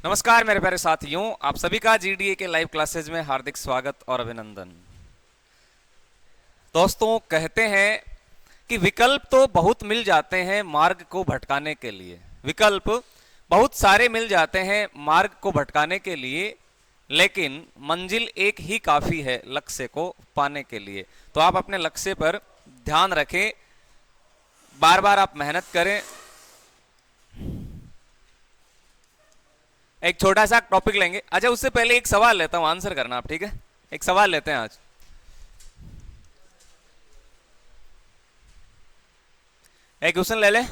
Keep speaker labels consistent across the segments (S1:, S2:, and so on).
S1: नमस्कार मेरे प्यारे साथियों, आप सभी का जीडीए के लाइव क्लासेज में हार्दिक स्वागत और अभिनंदन। दोस्तों, कहते हैं कि विकल्प तो बहुत मिल जाते हैं मार्ग को भटकाने के लिए। विकल्प बहुत सारे मिल जाते हैं मार्ग को भटकाने के लिए, लेकिन मंजिल एक ही काफी है लक्ष्य को पाने के लिए। तो आप अपने लक्ष्य पर ध्यान रखें, बार बार आप मेहनत करें। एक छोटा सा टॉपिक लेंगे। अच्छा, उससे पहले एक सवाल लेता हूं, आंसर करना आप, ठीक है? एक सवाल लेते हैं आज। एक क्वेश्चन ले ले।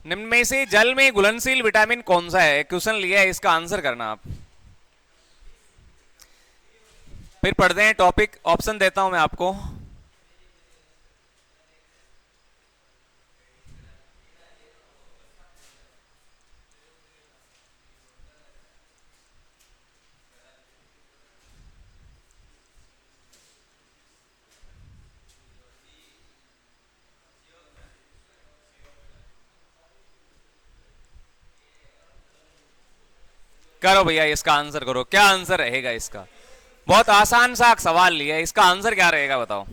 S1: निम्न में से जल में घुलनशील विटामिन कौन सा है? क्वेश्चन लिया है, इसका आंसर करना आप। फिर पढ़ते हैं टॉपिक। ऑप्शन देता हूं मैं आपको। करो भैया, इसका आंसर करो। क्या आंसर रहेगा इसका? बहुत आसान सा सवाल लिया है, इसका आंसर क्या रहेगा बताओ?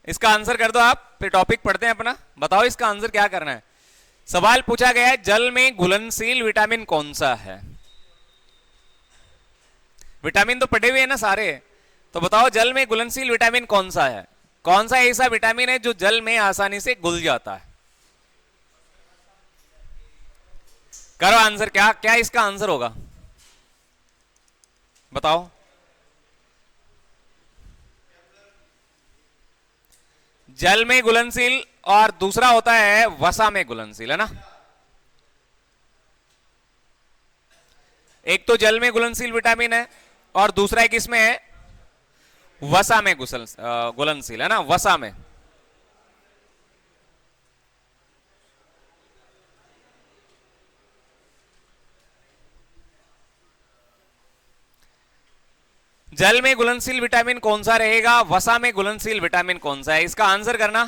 S1: इसका आंसर कर दो आप, फिर टॉपिक पढ़ते हैं अपना। बताओ इसका आंसर क्या करना है। सवाल पूछा गया है, जल में घुलनशील विटामिन कौन सा है? विटामिन तो पढ़े हुए हैं ना सारे, तो बताओ जल में घुलनशील विटामिन कौन सा है? कौन सा ऐसा विटामिन है जो जल में आसानी से घुल जाता है? करो आंसर। क्या क्या इसका आंसर होगा बताओ? जल में घुलनशील और दूसरा होता है वसा में घुलनशील, है ना? एक तो जल में घुलनशील विटामिन है और दूसरा एक इसमें है वसा में घुलनशील, है ना? वसा में। जल में घुलनशील विटामिन कौन सा रहेगा, वसा में घुलनशील विटामिन कौन सा है? इसका आंसर करना।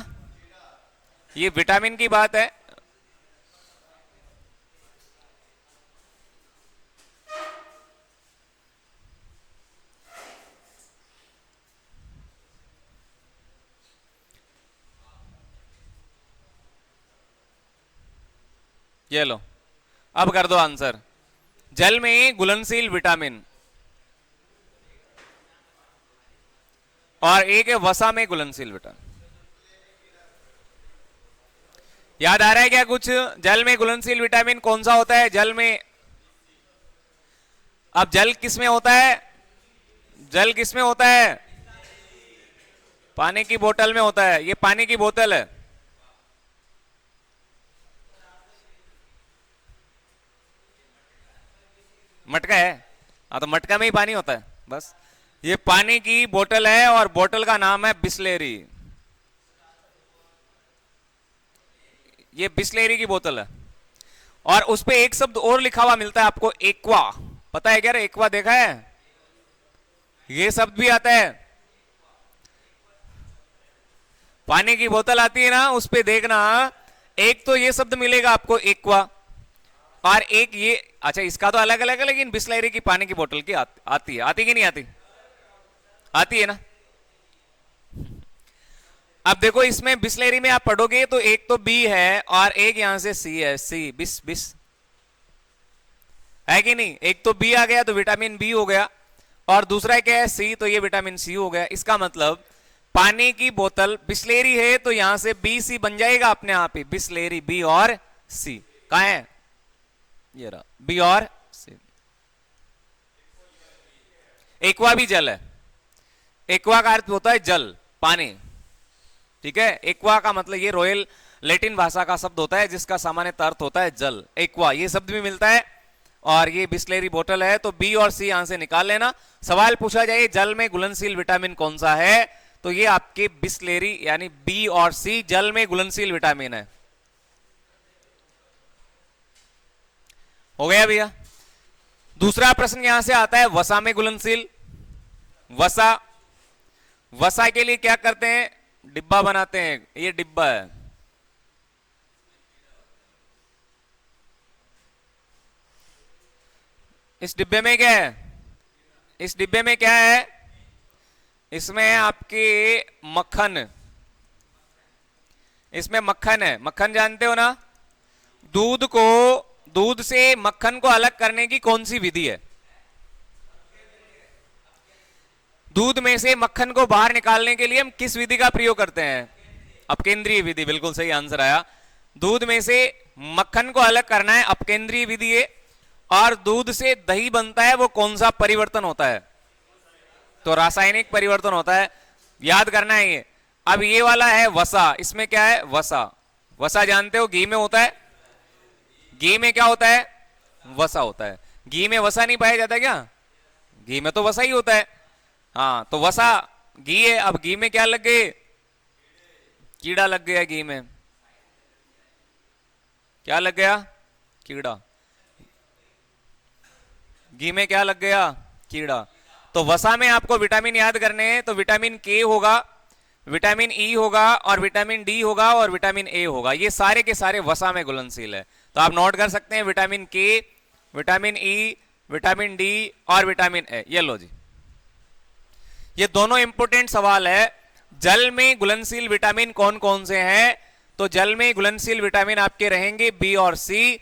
S1: ये विटामिन की बात है। ये लो, अब कर दो आंसर। जल में घुलनशील विटामिन और एक है वसा में घुलनशील विटामिन। याद आ रहा है क्या कुछ? जल में घुलनशील विटामिन कौन सा होता है जल में? अब जल किस में होता है? जल किस में होता है? पानी की बोतल में होता है। ये पानी की बोतल है। मटका है? हाँ, तो मटका में ही पानी होता है बस। ये पानी की बोतल है और बोतल का नाम है बिस्लेरी। ये बिस्लेरी की बोतल है और उस पे एक शब्द और लिखा हुआ मिलता है आपको, एक्वा। पता है क्या? एक्वा देखा है? ये शब्द भी आता है। पानी की बोतल आती है ना, उस पे देखना, एक तो ये शब्द मिलेगा आपको एक्वा और एक ये। अच्छा, इसका तो अलग अलग है, लेकिन बिस्लेरी की पानी की बोतल की आती है। आती कि नहीं आती? आती है ना? अब देखो, इसमें बिस्लेरी में आप पढ़ोगे तो एक तो बी है और एक यहां से सी है। सी बिस बिस है कि नहीं? एक तो बी आ गया तो विटामिन बी हो गया और दूसरा क्या है? सी, तो ये विटामिन सी हो गया। इसका मतलब पानी की बोतल बिस्लेरी है तो यहां से बी सी बन जाएगा अपने आप ही। बिस्लेरी, बी और सी। कहां है? ये रहा, बी और सी। एक्वा भी जल है। एक्वा का अर्थ होता है जल, पानी, ठीक है? एक्वा का मतलब ये रॉयल लैटिन भाषा का शब्द होता है जिसका सामान्य अर्थ होता है जल। एक्वा ये शब्द भी मिलता है और ये बिस्लेरी बोतल है, तो बी और सी यहां से निकाल लेना। सवाल पूछा जाए जल में घुलनशील विटामिन कौन सा है, तो ये आपके बिस्लेरी यानी बी और सी जल में घुलनशील विटामिन है। हो गया भैया। दूसरा प्रश्न यहां से आता है वसा में घुलनशील। वसा, वसा के लिए क्या करते हैं, डिब्बा बनाते हैं, ये डिब्बा है, इस डिब्बे में क्या है, इस डिब्बे में क्या है, इसमें है आपके मक्खन, इसमें मक्खन है। मक्खन जानते हो ना, दूध को, दूध से मक्खन को अलग करने की कौन सी विधि है, दूध में से मक्खन को बाहर निकालने के लिए हम किस विधि का प्रयोग करते हैं, अपकेंद्रीय विधि। बिल्कुल सही आंसर आया। दूध में से मक्खन को अलग करना है, अपकेंद्रीय विधि है। और दूध से दही बनता है, वो कौन सा परिवर्तन होता है, तो रासायनिक परिवर्तन होता है, याद करना है ये। अब ये वाला है वसा, इसमें क्या है, वसा। वसा जानते हो घी में होता है, घी में क्या होता है, वसा होता है। घी में वसा नहीं पाया जाता क्या, घी में तो वसा ही होता है। हाँ, तो वसा घी है। अब घी में क्या लग गए, कीड़ा लग गया, घी में क्या लग गया, कीड़ा। घी में क्या लग गया, कीड़ा। तो वसा में आपको विटामिन याद करने हैं, तो विटामिन के होगा, विटामिन ई होगा, और विटामिन डी होगा, और विटामिन ए होगा। ये सारे के सारे वसा में घुलनशील है। तो आप नोट कर सकते हैं विटामिन के, विटामिन ई, विटामिन डी और विटामिन ए। ये लो जी, ये दोनों इंपोर्टेंट सवाल है। जल में घुलनशील विटामिन कौन कौन से हैं, तो जल में घुलनशील विटामिन आपके रहेंगे बी और सी।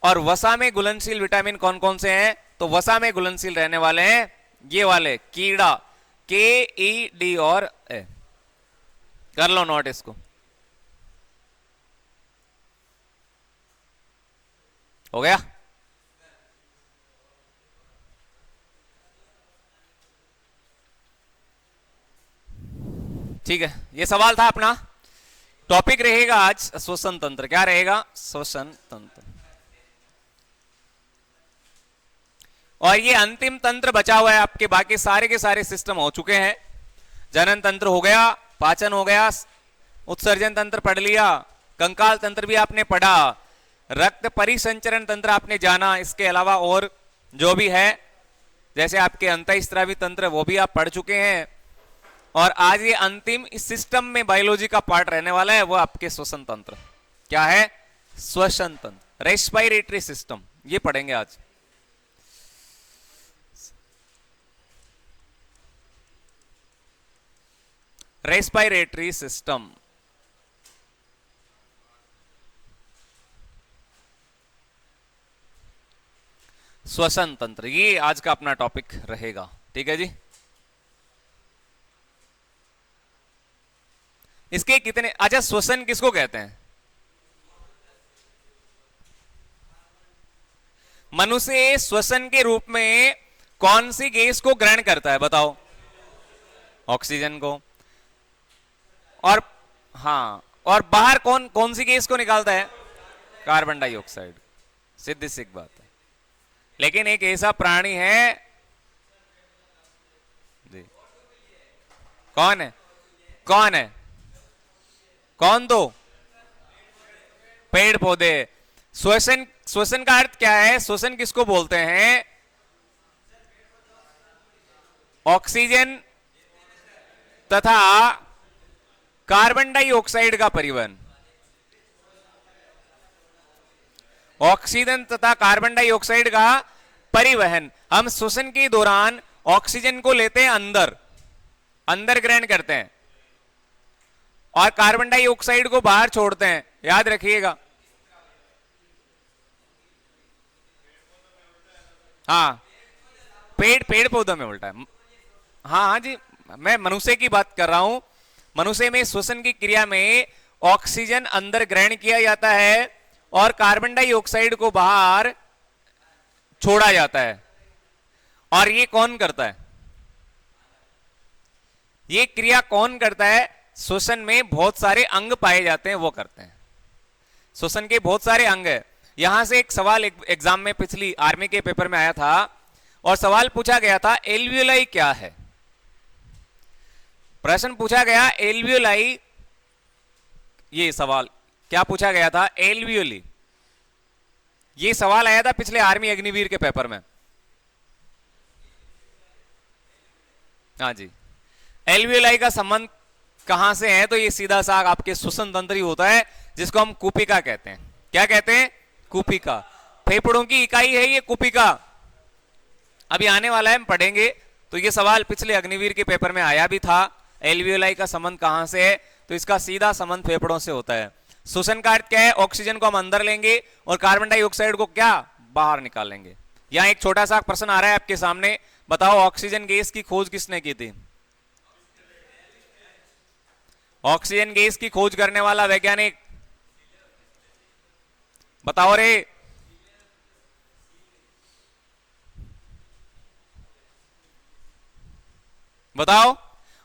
S1: और वसा में घुलनशील विटामिन कौन कौन से हैं, तो वसा में घुलनशील रहने वाले हैं ये वाले, कीड़ा, के, ई, डी और ए। कर लो नोट इसको। हो गया। ठीक है, ये सवाल था अपना। टॉपिक रहेगा आज श्वसन तंत्र। क्या रहेगा, श्वसन तंत्र। और ये अंतिम तंत्र बचा हुआ है आपके, बाकी सारे के सारे सिस्टम हो चुके हैं। जनन तंत्र हो गया, पाचन हो गया, उत्सर्जन तंत्र पढ़ लिया, कंकाल तंत्र भी आपने पढ़ा, रक्त परिसंचरण तंत्र आपने जाना। इसके अलावा और जो भी है, जैसे आपके अंतःस्रावी तंत्र, वो भी आप पढ़ चुके हैं। और आज ये अंतिम इस सिस्टम में बायोलॉजी का पार्ट रहने वाला है, वो आपके श्वसन तंत्र। क्या है, श्वसन तंत्र, रेस्पिरेटरी सिस्टम, ये पढ़ेंगे आज। रेस्पिरेटरी सिस्टम, श्वसन तंत्र, ये आज का अपना टॉपिक रहेगा। ठीक है जी। इसके कितने, अच्छा श्वसन किसको कहते हैं, मनुष्य श्वसन के रूप में कौन सी गैस को ग्रहण करता है, बताओ, ऑक्सीजन को। और हाँ, और बाहर कौन कौन सी गैस को निकालता है, कार्बन डाइऑक्साइड। सीधी सी बात है। लेकिन एक ऐसा प्राणी है जी, कौन है, कौन है, कौन, दो पेड़ पौधे। श्वसन, श्वसन का अर्थ क्या है, श्वसन किसको बोलते हैं, ऑक्सीजन तथा कार्बन डाइऑक्साइड का परिवहन। ऑक्सीजन तथा कार्बन डाइऑक्साइड का परिवहन। हम श्वसन के दौरान ऑक्सीजन को लेते हैं अंदर, अंदर ग्रहण करते हैं, और कार्बन डाइऑक्साइड को बाहर छोड़ते हैं। याद रखिएगा। हाँ, पेड़ पौधों में उल्टा है। हाँ हाँ जी, मैं मनुष्य की बात कर रहा हूं। मनुष्य में श्वसन की क्रिया में ऑक्सीजन अंदर ग्रहण किया जाता है और कार्बन डाइऑक्साइड को बाहर छोड़ा जाता है। और ये कौन करता है, ये क्रिया कौन करता है, श्वसन में बहुत सारे अंग पाए जाते हैं, वो करते हैं। श्वसन के बहुत सारे अंग है। यहां से एक सवाल एग्जाम में पिछली आर्मी के पेपर में आया था, और सवाल पूछा गया था एल्वियोलाई क्या है। प्रश्न पूछा गया एल्वियोलाई, ये सवाल क्या पूछा गया था, एल्वियोली, ये सवाल आया था पिछले आर्मी अग्निवीर के पेपर में। हाँ जी, एल्वियोलाई का संबंध कहां से है, तो ये सीधा सा आपके श्वसन तंत्र ही होता है, जिसको हम कूपिका कहते हैं। क्या कहते हैं? कूपिका। फेफड़ों की इकाई है ये कूपिका। अभी आने वाला है, हम पढ़ेंगे। तो ये सवाल पिछले अग्निवीर के पेपर में आया भी था, एल्वियोलाई का संबंध कहां से है, तो इसका सीधा संबंध फेफड़ों से होता है। श्वसन का अर्थ क्या है? ऑक्सीजन को हम अंदर लेंगे और कार्बन डाइऑक्साइड को क्या बाहर निकालेंगे। यहां एक छोटा सा प्रश्न आ रहा है आपके सामने, बताओ ऑक्सीजन गैस की खोज किसने की थी? ऑक्सीजन गैस की खोज करने वाला वैज्ञानिक बताओ रे। बताओ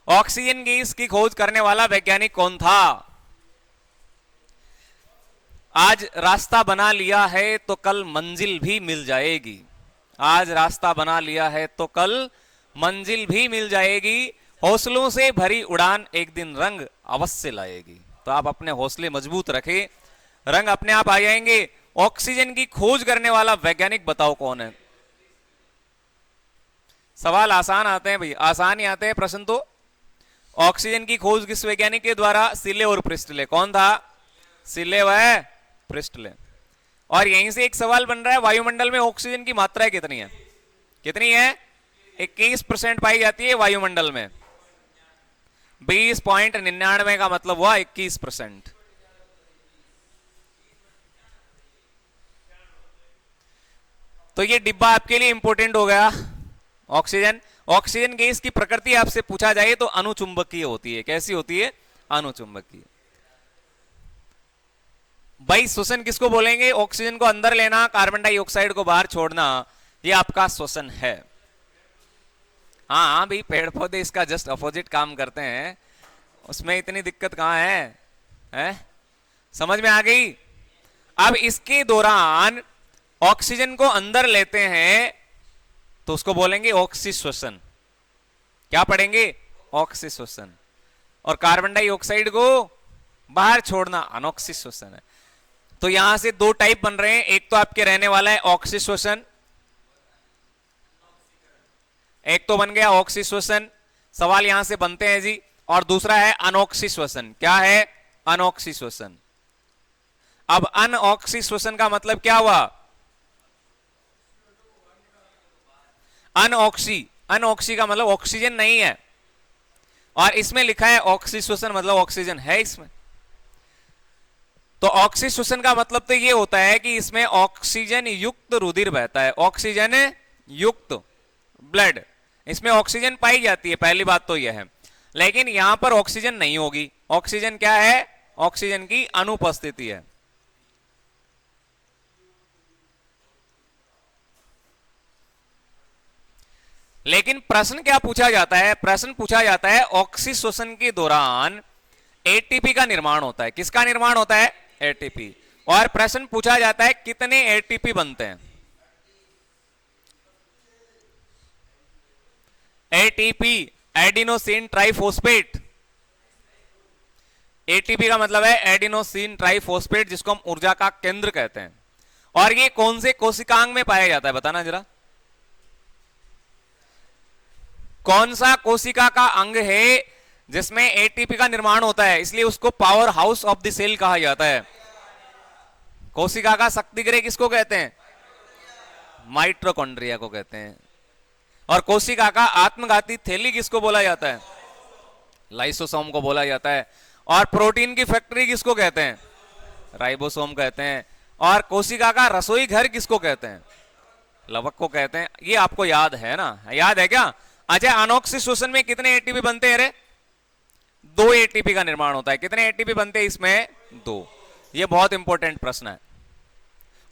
S1: ऑक्सीजन गैस की खोज करने वाला वैज्ञानिक कौन था? आज रास्ता बना लिया है तो कल मंजिल भी मिल जाएगी। आज रास्ता बना लिया है तो कल मंजिल भी मिल जाएगी। हौसलों से भरी उड़ान एक दिन रंग अवश्य लाएगी। तो आप अपने हौसले मजबूत रखें, रंग अपने आप आ जाएंगे। ऑक्सीजन की खोज करने वाला वैज्ञानिक बताओ कौन है? सवाल आसान आते हैं भाई, आसान ही आते हैं प्रश्न तो। ऑक्सीजन की खोज किस वैज्ञानिक के द्वारा? सिले और प्रिस्टले। कौन था? सिले व प्रिस्टले। और यहीं से एक सवाल बन रहा है, वायुमंडल में ऑक्सीजन की मात्रा कितनी है? कितनी है? 21% पाई जाती है वायुमंडल में। 20.99 का मतलब हुआ 21%। तो ये डिब्बा आपके लिए इंपॉर्टेंट हो गया। ऑक्सीजन, ऑक्सीजन गैस की प्रकृति आपसे पूछा जाए तो अनुचुंबकीय होती है। कैसी होती है? अनुचुंबकीय। भाई श्वसन किसको बोलेंगे? ऑक्सीजन को अंदर लेना, कार्बन डाइऑक्साइड को बाहर छोड़ना, ये आपका श्वसन है। हाँ भाई, पेड़ पौधे इसका जस्ट अपोजिट काम करते हैं, उसमें इतनी दिक्कत कहां है? समझ में आ गई? अब इसके दौरान ऑक्सीजन को अंदर लेते हैं तो उसको बोलेंगे ऑक्सीश्वसन। क्या पढ़ेंगे? ऑक्सीश्वसन। और कार्बन डाइऑक्साइड को बाहर छोड़ना अनऑक्सीश्वसन है। तो यहां से दो टाइप बन रहे हैं, एक तो आपके रहने वाला है ऑक्सीश्वसन, एक तो बन गया ऑक्सीश्वसन। सवाल यहां से बनते हैं जी। और दूसरा है अनऑक्सीश्वसन। क्या है? अनऑक्सीश्वसन। अब अनऑक्सीश्वसन का मतलब क्या हुआ? अनऑक्सी, अनऑक्सी का मतलब ऑक्सीजन नहीं है, और इसमें लिखा है ऑक्सीश्वसन, मतलब ऑक्सीजन है इसमें। तो ऑक्सीश्वसन का मतलब तो ये होता है कि इसमें ऑक्सीजन युक्त रुधिर बहता है, ऑक्सीजन युक्त ब्लड, इसमें ऑक्सीजन पाई जाती है। पहली बात तो यह है, लेकिन यहां पर ऑक्सीजन नहीं होगी। ऑक्सीजन क्या है? ऑक्सीजन की अनुपस्थिति है। लेकिन प्रश्न क्या पूछा जाता है? प्रश्न पूछा जाता है ऑक्सीश्वसन के दौरान एटीपी का निर्माण होता है। किसका निर्माण होता है? एटीपी। और प्रश्न पूछा जाता है कितने एटीपी बनते हैं? ATP, adenosine triphosphate. एटीपी का मतलब है एडिनोसिन ट्राइफॉस्फेट, जिसको हम ऊर्जा का केंद्र कहते हैं। और ये कौन से कोशिकांग में पाया जाता है? बताना जरा, कौन सा कोशिका का अंग है जिसमें एटीपी का निर्माण होता है? इसलिए उसको power house of the cell कहा जाता है। कोशिका का शक्ति गृह किसको कहते हैं? माइटोकॉन्ड्रिया को कहते हैं। और कोशिका का आत्मघाती थैली किसको बोला जाता है? लाइसोसोम को बोला जाता है। और प्रोटीन की फैक्ट्री किसको कहते हैं? राइबोसोम कहते हैं। और कोशिका का रसोई घर किसको कहते हैं? लवक को कहते हैं। ये आपको याद है ना? याद है क्या? अच्छा, अनऑक्सीश्वसन में कितने एटीपी बनते हैं? रे 2 एटीपी का निर्माण होता है। कितने एटीपी बनते हैं इसमें? 2। ये बहुत इंपॉर्टेंट प्रश्न है।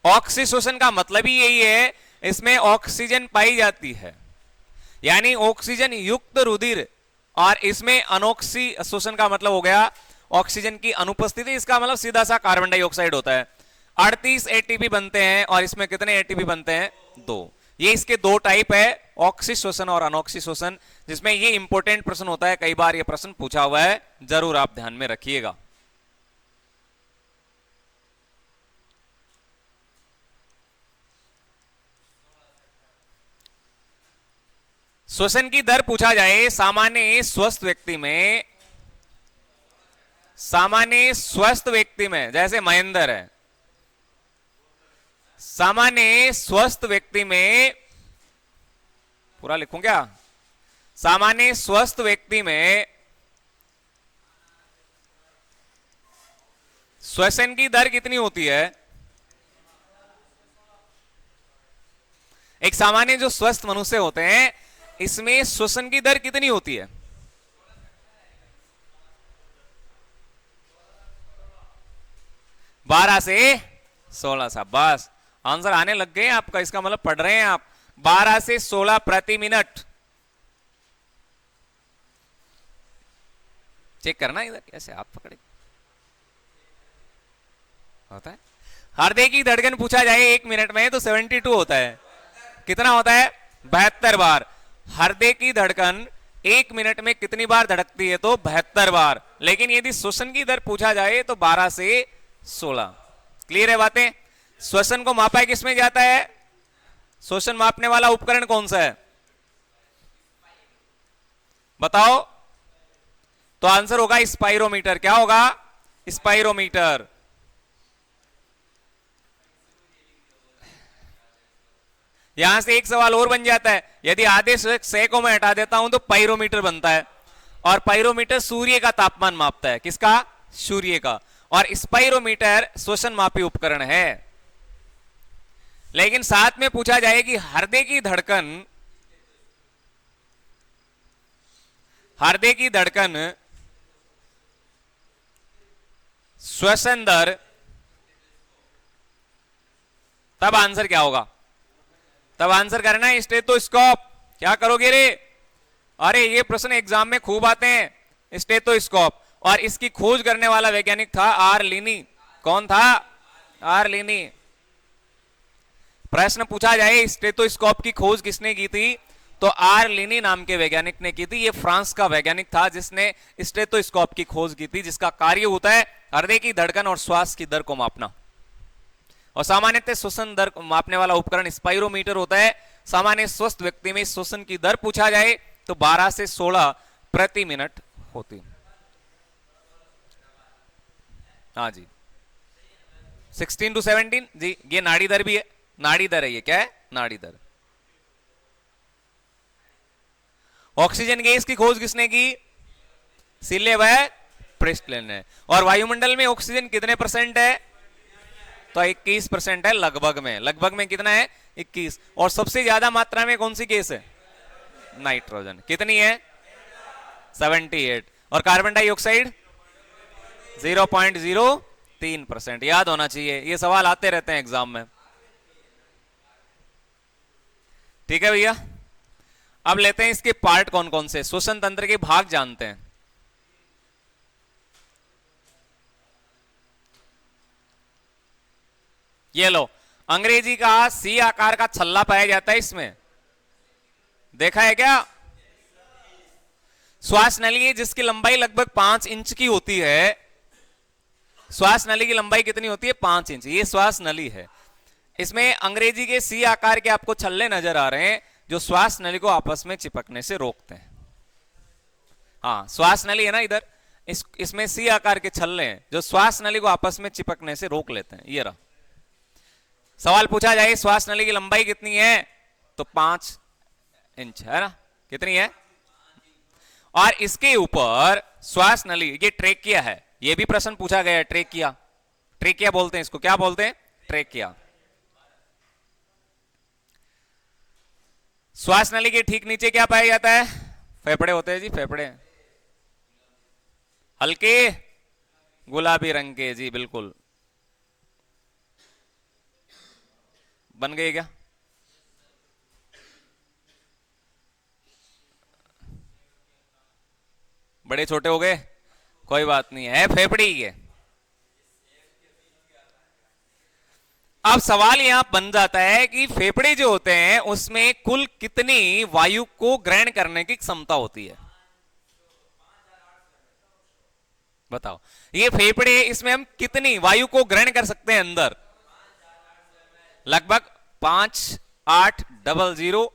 S1: ऑक्सीश्वसन का मतलब ही यही है, इसमें ऑक्सीजन पाई जाती है, यानी ऑक्सीजन युक्त रुधिर। और इसमें अनऑक्सीश्वसन का मतलब हो गया ऑक्सीजन की अनुपस्थिति। इसका मतलब सीधा सा कार्बन डाइऑक्साइड होता है। 38 एटीपी बनते हैं और इसमें कितने एटीपी बनते हैं? 2। ये इसके दो टाइप है, ऑक्सी श्वसन और अनॉक्सी श्वसन, जिसमें ये इंपॉर्टेंट प्रश्न होता है, कई बार ये प्रश्न पूछा हुआ है, जरूर आप ध्यान में रखिएगा। श्वसन की दर पूछा जाए सामान्य स्वस्थ व्यक्ति में, सामान्य स्वस्थ व्यक्ति में, जैसे महेंद्र है, सामान्य स्वस्थ व्यक्ति में, पूरा लिखूं क्या, सामान्य स्वस्थ व्यक्ति में श्वसन की दर कितनी होती है? एक सामान्य जो स्वस्थ मनुष्य होते हैं, इसमें श्वसन की दर कितनी होती है? 12 से 16 सा, बस आंसर आने लग गए आपका, इसका मतलब पढ़ रहे हैं आप। 12 से 16 प्रति मिनट। चेक करना इधर, कैसे आप पकड़े होता है। हृदय की धड़कन पूछा जाए 1 मिनट में तो 72 होता है, कितना होता है? 72 बार। हृदय की धड़कन 1 मिनट में कितनी बार धड़कती है? तो 72 बार। लेकिन यदि श्वसन की दर पूछा जाए तो 12 से 16। क्लियर है बातें? श्वसन को मापा किसमें जाता है? श्वसन मापने वाला उपकरण कौन सा है बताओ? तो आंसर होगा स्पाइरोमीटर। क्या होगा? स्पाइरोमीटर। यहां से एक सवाल और बन जाता है, यदि आधे से को मैं हटा देता हूं तो पाइरोमीटर बनता है, और पाइरोमीटर सूर्य का तापमान मापता है। किसका? सूर्य का। और स्पाइरोमीटर श्वसन मापी उपकरण है। लेकिन साथ में पूछा जाए कि हृदय की धड़कन, हृदय की धड़कन, श्वसन दर, तब आंसर क्या होगा? तब आंसर करना है स्टेथोस्कोप। क्या करोगे रे? अरे ये प्रश्न एग्जाम में खूब आते हैं, स्टेथोस्कोप। और इसकी खोज करने वाला वैज्ञानिक था आर लीनी। कौन था? आर लीनी। प्रश्न पूछा जाए स्टेथोस्कोप की खोज किसने की थी, तो आर लीनी नाम के वैज्ञानिक ने की थी। ये फ्रांस का वैज्ञानिक था जिसने स्टेथोस्कोप की खोज की थी, जिसका कार्य होता है हृदय की धड़कन और श्वास की दर को मापना। और सामान्यतः श्वसन दर मापने वाला उपकरण स्पाइरोमीटर होता है। सामान्य स्वस्थ व्यक्ति में श्वसन की दर पूछा जाए तो 12 से 16 प्रति मिनट होती। हाँ जी, 16 to 17 जी। ये नाड़ी दर भी है, नाड़ी दर है। ये क्या है? नाड़ी दर। ऑक्सीजन गैस की खोज किसने की? सीले व प्रिस्टलिन ने। और वायुमंडल में ऑक्सीजन कितने % है? तो 21% है लगभग में। लगभग में कितना है? 21। और सबसे ज्यादा मात्रा में कौन सी गैस है? नाइट्रोजन। कितनी है? 78। और कार्बन डाइऑक्साइड 0.03%। याद होना चाहिए, ये सवाल आते रहते हैं एग्जाम में। ठीक है भैया, अब लेते हैं इसके पार्ट कौन कौन से, श्वसन तंत्र के भाग जानते हैं। ये लो, अंग्रेजी का सी आकार का छल्ला पाया जाता है इसमें, देखा है क्या? श्वास नली जिसकी लंबाई लगभग 5 इंच की होती है। श्वास नली की लंबाई कितनी होती है? 5 इंच। ये श्वास नली है। इसमें अंग्रेजी के सी आकार के आपको छल्ले नजर आ रहे हैं जो श्वास नली को आपस में चिपकने से रोकते हैं। हाँ, श्वास नली है ना इधर, इसमें सी आकार के छल्ले हैं जो श्वास नली को आपस में चिपकने से रोक लेते हैं। ये रहा। सवाल पूछा जाए श्वास नली की लंबाई कितनी है, तो 5 इंच है ना। कितनी है? और इसके ऊपर श्वास नली, ये ट्रेकिया है। ये भी प्रश्न पूछा गया है, ट्रेकिया। ट्रेकिया बोलते हैं इसको। क्या बोलते हैं? ट्रेकिया। श्वास नली के ठीक नीचे क्या पाया जाता है? फेफड़े होते हैं जी, फेफड़े। हल्के गुलाबी रंग के जी, बिल्कुल। बन गए क्या? बड़े छोटे हो गए, कोई बात नहीं है, फेफड़े ही है। अब सवाल यहां बन जाता है कि फेफड़े जो होते हैं उसमें कुल कितनी वायु को ग्रहण करने की क्षमता होती है, बताओ। ये फेफड़े, इसमें हम कितनी वायु को ग्रहण कर सकते हैं अंदर? लगभग 5800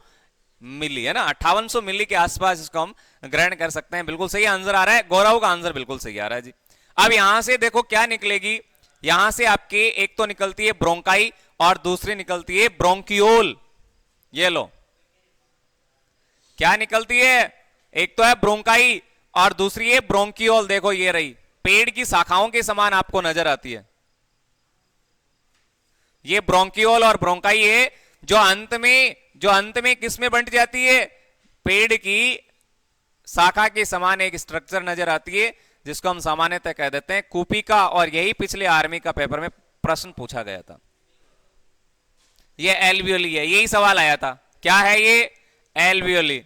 S1: मिली, है ना, 5800 मिली के आसपास इसको हम ग्रहण कर सकते हैं। बिल्कुल सही आंसर आ रहा है, गौरव का आंसर बिल्कुल सही आ रहा है जी। अब यहां से देखो क्या निकलेगी, यहां से आपके एक तो निकलती है ब्रोंकाई और दूसरी निकलती है ब्रोंकियोल। ये लो, क्या निकलती है, एक तो है ब्रोंकाई और दूसरी है ब्रोंकियोल। देखो ये रही, पेड़ की शाखाओं के समान आपको नजर आती है। ये ब्रोंकियोल और ब्रोंकाई है जो अंत में किस में बंट जाती है, पेड़ की शाखा के समान एक स्ट्रक्चर नजर आती है जिसको हम सामान्यतः कह देते हैं कूपिका। और यही पिछले आर्मी का पेपर में प्रश्न पूछा गया था। ये एल्वियोली है, यही सवाल आया था, क्या है ये, एल्वियोली।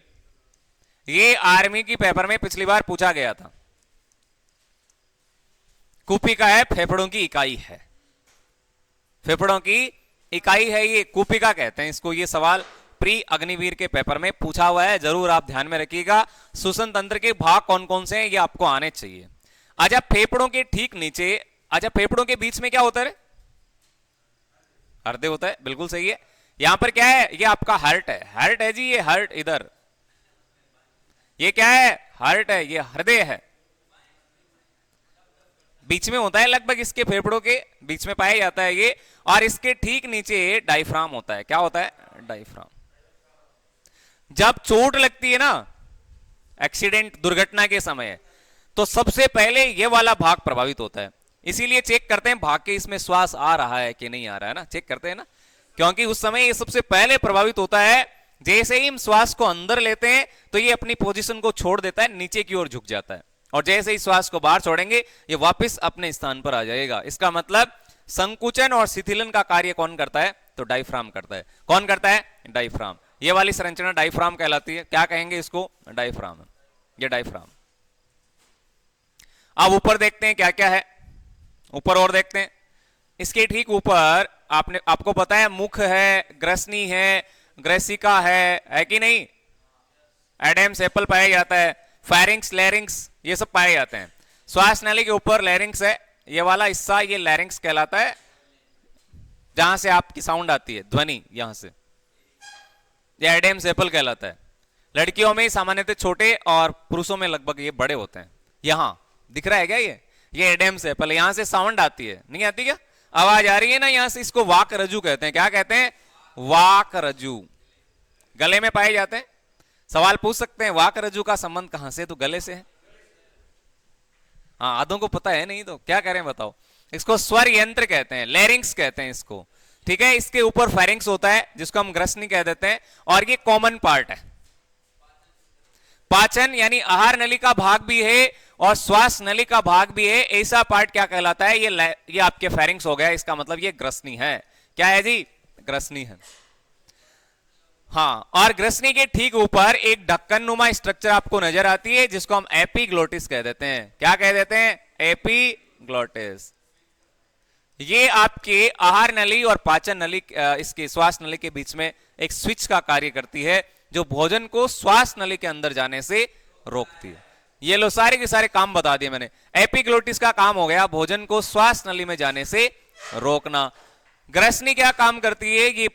S1: ये आर्मी की पेपर में पिछली बार पूछा गया था। कूपिका है, फेफड़ों की इकाई है, फेफड़ों की इकाई है, ये कूपिका कहते हैं इसको। ये सवाल प्री अग्निवीर के पेपर में पूछा हुआ है, जरूर आप ध्यान में रखिएगा। श्वसन तंत्र के भाग कौन कौन से हैं ये आपको आने चाहिए। अच्छा, फेफड़ों के ठीक नीचे, अच्छा फेफड़ों के बीच में क्या होता है, हृदय होता है, बिल्कुल सही है। यहां पर क्या है, ये आपका हार्ट है, हार्ट है जी, ये हार्ट इधर, ये क्या है, हार्ट है, ये हृदय है, बीच में होता है, लगभग इसके फेफड़ों के बीच में पाया जाता है ये। और इसके ठीक नीचे डायफ्राम होता है, क्या होता है, डायफ्राम। जब चोट लगती है ना, एक्सीडेंट, दुर्घटना के समय, तो सबसे पहले ये वाला भाग प्रभावित होता है। इसीलिए चेक करते हैं भाग के इसमें श्वास आ रहा है कि नहीं आ रहा है ना, चेक करते हैं ना, क्योंकि उस समय ये सबसे पहले प्रभावित होता है। जैसे ही हम श्वास को अंदर लेते हैं तो ये अपनी पोजीशन को छोड़ देता है, नीचे की ओर झुक जाता है, और जैसे ही श्वास को बाहर छोड़ेंगे ये वापस अपने स्थान पर आ जाएगा। इसका मतलब संकुचन और शिथिलन का कार्य कौन करता है, तो डायफ्राम करता है। कौन करता है, डायफ्राम। ये वाली संरचना डायफ्राम कहलाती है, क्या कहेंगे इसको, डायफ्राम, ये डायफ्राम। अब ऊपर देखते हैं क्या क्या है, ऊपर और देखते हैं। इसके ठीक ऊपर आपको पता है मुख है, ग्रसनी है, ग्रेसिका है कि नहीं, एडम्स एप्पल पाया जाता है, फेरिंग्स, लैरिंग्स, ये सब पाए जाते हैं। श्वास नली के ऊपर लैरिंग्स है, ये वाला हिस्सा ये लैरिंग्स कहलाता है, जहां से आपकी साउंड आती है, ध्वनि, यहां से, ये एडम्स एप्पल कहलाता है। लड़कियों में सामान्यतः छोटे और पुरुषों में लगभग ये बड़े होते हैं। यहां दिख रहा है क्या, ये एडम्स एप्पल, यहां से साउंड आती है, नहीं आती क्या, आवाज आ रही है ना, यहां से, इसको वाक रज्जु कहते हैं। क्या कहते हैं, वाक रज्जु, गले में पाए जाते हैं। सवाल पूछ सकते हैं वाक रज्जु का संबंध कहां से, तो गले से है। हाँ, आधों को पता है, नहीं तो क्या करें बताओ। इसको स्वर यंत्र कहते हैं, लैरिंग्स कहते हैं इसको, ठीक है। इसके ऊपर फेरिंग्स होता है जिसको हम ग्रसनी कह देते हैं, और ये कॉमन पार्ट है। पाचन यानी आहार नली का भाग भी है और श्वास नली का भाग भी है। ऐसा पार्ट क्या कहलाता है, ये आपके फेरिंग्स हो गया, इसका मतलब ये ग्रसनी है। क्या है जी, ग्रसनी है। हाँ, और ग्रसनी के ठीक ऊपर एक ढक्कन नुमा स्ट्रक्चर आपको नजर आती है जिसको हम एपीग्लोटिस कह देते हैं। क्या कह देते हैं, एपीग्लोटिस। ये आपके आहार नली और पाचन नली, इसके श्वास नली के बीच में एक स्विच का कार्य करती है जो भोजन को श्वास नली के अंदर जाने से रोकती है। ये लो, सारे के सारे काम बता दिए मैंने। एपीग्लोटिस का काम हो गया भोजन को श्वास नली में जाने से रोकना। ग्रसनी क्या काम करती है, ये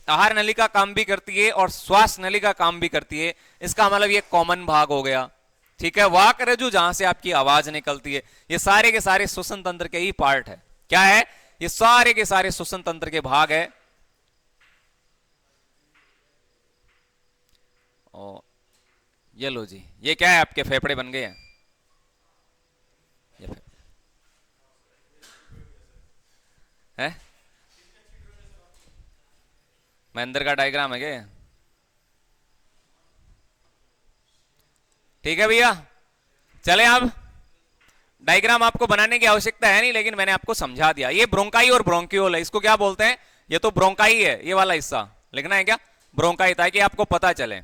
S1: आहार नली का काम भी करती है और श्वास नली का काम भी करती है। इसका मतलब ये कॉमन भाग हो गया, ठीक है। वाक रज्जु जहां से आपकी आवाज निकलती है, ये सारे के सारे श्वसन तंत्र के ही पार्ट है। क्या है, ये सारे के सारे श्वसन तंत्र के भाग है। ओ, ये लो जी, ये क्या है, आपके फेफड़े बन गए हैं। ये है महेंद्र का डायग्राम है क्या, ठीक है भैया। चले, अब डायग्राम आपको बनाने की आवश्यकता है नहीं, लेकिन मैंने आपको समझा दिया। ये ब्रोंकाई और ब्रोंकियोल है, इसको क्या बोलते हैं, ये तो ब्रोंकाई है, ये वाला हिस्सा लिखना है क्या, ब्रोंकाई, ताकि आपको पता चले।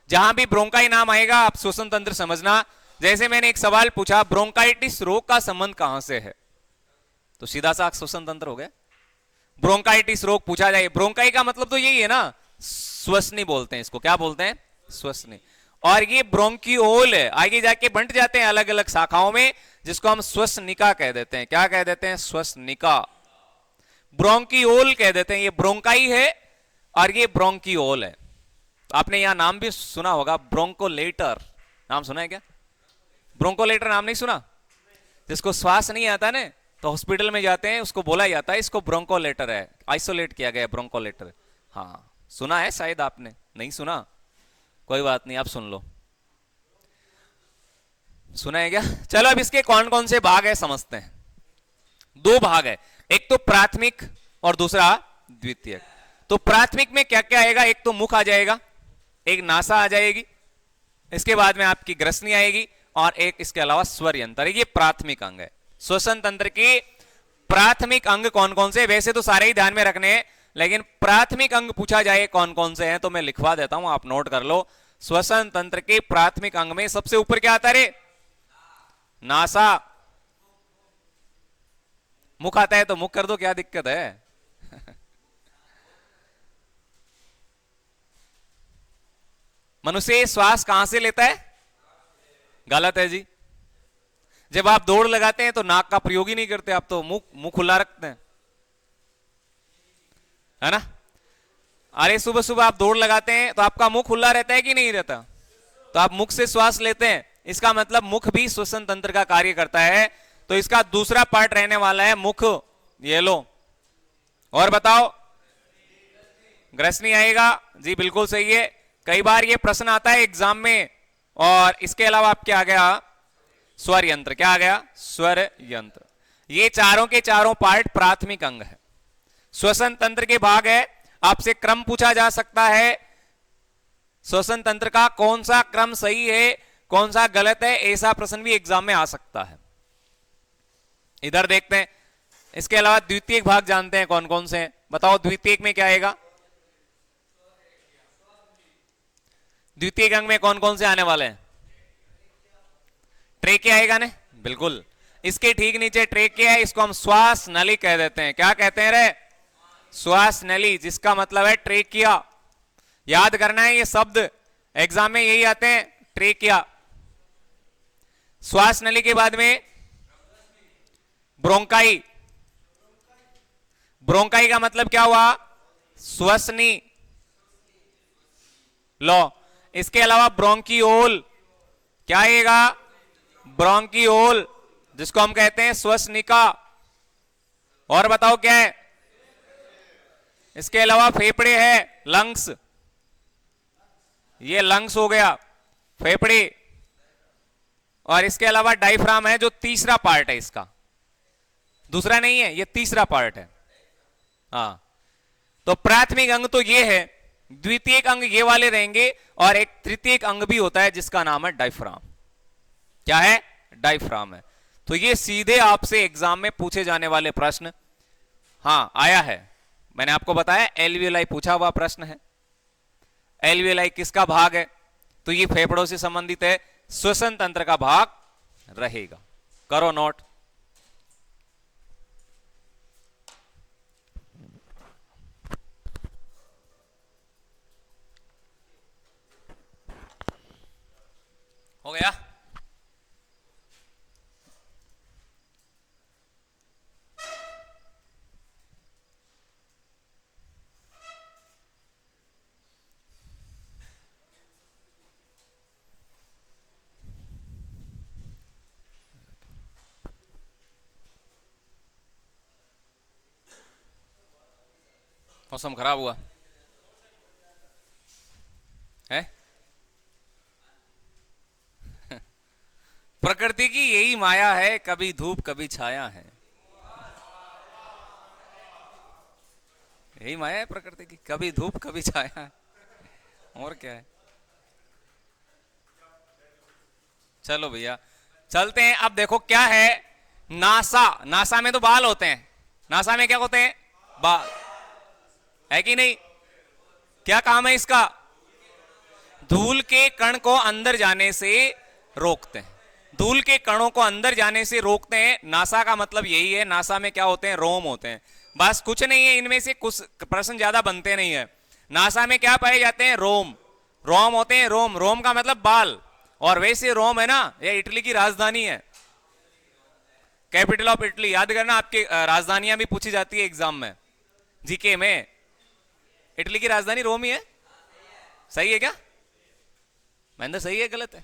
S1: जहां भी ब्रोंकाई नाम आएगा आप श्वसन तंत्र समझना। जैसे मैंने एक सवाल पूछा, ब्रोंकाइटिस रोग का संबंध कहां से है, तो सीधा सा श्वसन तंत्र हो गया। ब्रोंकाइटिस रोग पूछा जाए, ब्रोंकाई का मतलब तो यही है ना, श्वसनी बोलते हैं इसको, क्या बोलते हैं, श्वसनी। और ये ब्रोंकियोल है, आगे जाके बंट जाते हैं अलग अलग शाखाओं में, जिसको हम श्वसनिका कह देते हैं। क्या कह देते हैं, श्वसनिका। ब्रोंकियोल कह देते हैं, ये ब्रोंकाई है और ये ब्रोंकियोल है। आपने यहां नाम भी सुना होगा, ब्रोंकोलेटर, नाम सुना है क्या, ब्रोंकोलेटर नाम नहीं सुना? जिसको श्वास नहीं आता ना, तो हॉस्पिटल में जाते हैं, उसको बोला जाता है इसको ब्रोंकोलेटर है, आइसोलेट किया गया ब्रोंकोलेटर। हाँ सुना है शायद, आपने नहीं सुना, कोई बात नहीं, आप सुन लो। सुना है क्या? चलो अब इसके कौन कौन से भाग है समझते हैं। दो भाग है, एक तो प्राथमिक और दूसरा द्वितीयक। तो प्राथमिक में क्या क्या आएगा, एक तो मुख आ जाएगा, एक नासा आ जाएगी, इसके बाद में आपकी ग्रसनी आएगी, और एक इसके अलावा स्वर यंत्र। ये प्राथमिक अंग है। श्वसन तंत्र के प्राथमिक अंग कौन कौन से, वैसे तो सारे ही ध्यान में रखने हैं, लेकिन प्राथमिक अंग पूछा जाए कौन कौन से हैं तो मैं लिखवा देता हूं, आप नोट कर लो। श्वसन तंत्र के प्राथमिक अंग में सबसे ऊपर क्या आता है रे, नासा। मुख आता है तो मुख कर दो, क्या दिक्कत है। मनुष्य श्वास कहां से लेता है, गलत है जी। जब आप दौड़ लगाते हैं तो नाक का प्रयोग ही नहीं करते आप, तो मुंह खुला रखते हैं, है ना। अरे सुबह सुबह आप दौड़ लगाते हैं तो आपका मुंह खुला रहता है कि नहीं रहता, तो आप मुख से श्वास लेते हैं, इसका मतलब मुख भी श्वसन तंत्र का कार्य करता है। तो इसका दूसरा पार्ट रहने वाला है मुख, ये लो। और बताओ, ग्रसनी आएगा जी, बिल्कुल सही है। कई बार ये प्रश्न आता है एग्जाम में। और इसके अलावा आप क्या आ गया, स्वर यंत्र। क्या आ गया, स्वर यंत्र। ये चारों के चारों पार्ट प्राथमिक अंग है, श्वसन तंत्र के भाग है। आपसे क्रम पूछा जा सकता है, श्वसन तंत्र का कौन सा क्रम सही है कौन सा गलत है, ऐसा प्रश्न भी एग्जाम में आ सकता है। इधर देखते हैं। इसके अलावा द्वितीयक भाग जानते हैं कौन कौन से हैं, बताओ द्वितीयक में क्या आएगा, द्वितीयक अंग में कौन कौन से आने वाले हैं, ट्रेकिया आएगा ने, बिल्कुल। इसके ठीक नीचे ट्रेकिया है, इसको हम श्वास नली कह देते हैं। क्या कहते हैं रे, श्वास नली, जिसका मतलब है ट्रेकिया। याद करना है ये शब्द, एग्जाम में यही आते हैं, ट्रेकिया। श्वास नली के बाद में ब्रोंकाई। ब्रोंकाई का मतलब क्या हुआ, श्वसनी। लो, इसके अलावा ब्रोंकियोल, क्या आएगा, ब्रोंकियोल, जिसको हम कहते हैं श्वसनिका। और बताओ क्या है, इसके अलावा फेफड़े है, लंग्स, ये लंग्स हो गया, फेफड़े। और इसके अलावा डायफ्राम है, जो तीसरा पार्ट है इसका, दूसरा नहीं है, ये तीसरा पार्ट है। हाँ, तो प्राथमिक अंग तो ये है, द्वितीयक अंग ये वाले रहेंगे, और एक तृतीयक अंग भी होता है जिसका नाम है डायफ्राम। क्या है, डायफ्राम है। तो ये सीधे आपसे एग्जाम में पूछे जाने वाले प्रश्न। हाँ आया है, मैंने आपको बताया एल्वियोलाई पूछा हुआ प्रश्न है। एल्वियोलाई किसका भाग है, तो ये फेफड़ों से संबंधित है, श्वसन तंत्र का भाग रहेगा। करो नोट। हो गया। मौसम खराब हुआ है, प्रकृति की यही माया है, कभी धूप कभी छाया है। यही माया है प्रकृति की, कभी धूप कभी छाया है, और क्या है। चलो भैया चलते हैं। अब देखो क्या है, नासा। नासा में तो बाल होते हैं, नासा में क्या होते हैं, बाल, है कि नहीं। क्या काम है इसका, धूल के कण को अंदर जाने से रोकते हैं, धूल के कणों को अंदर जाने से रोकते हैं। नासा का मतलब यही है। नासा में क्या होते हैं, रोम होते हैं। बस कुछ नहीं है, इनमें से कुछ प्रश्न ज्यादा बनते नहीं है। नासा में क्या पाए जाते हैं? रोम। रोम होते हैं, रोम। रोम का मतलब बाल। और वैसे रोम है ना, ये इटली की राजधानी है, कैपिटल ऑफ इटली। याद करना, आपकी राजधानियां भी पूछी जाती है एग्जाम में, जीके में। इटली की राजधानी रोम ही है। सही है क्या महेंद्र? सही है गलत है?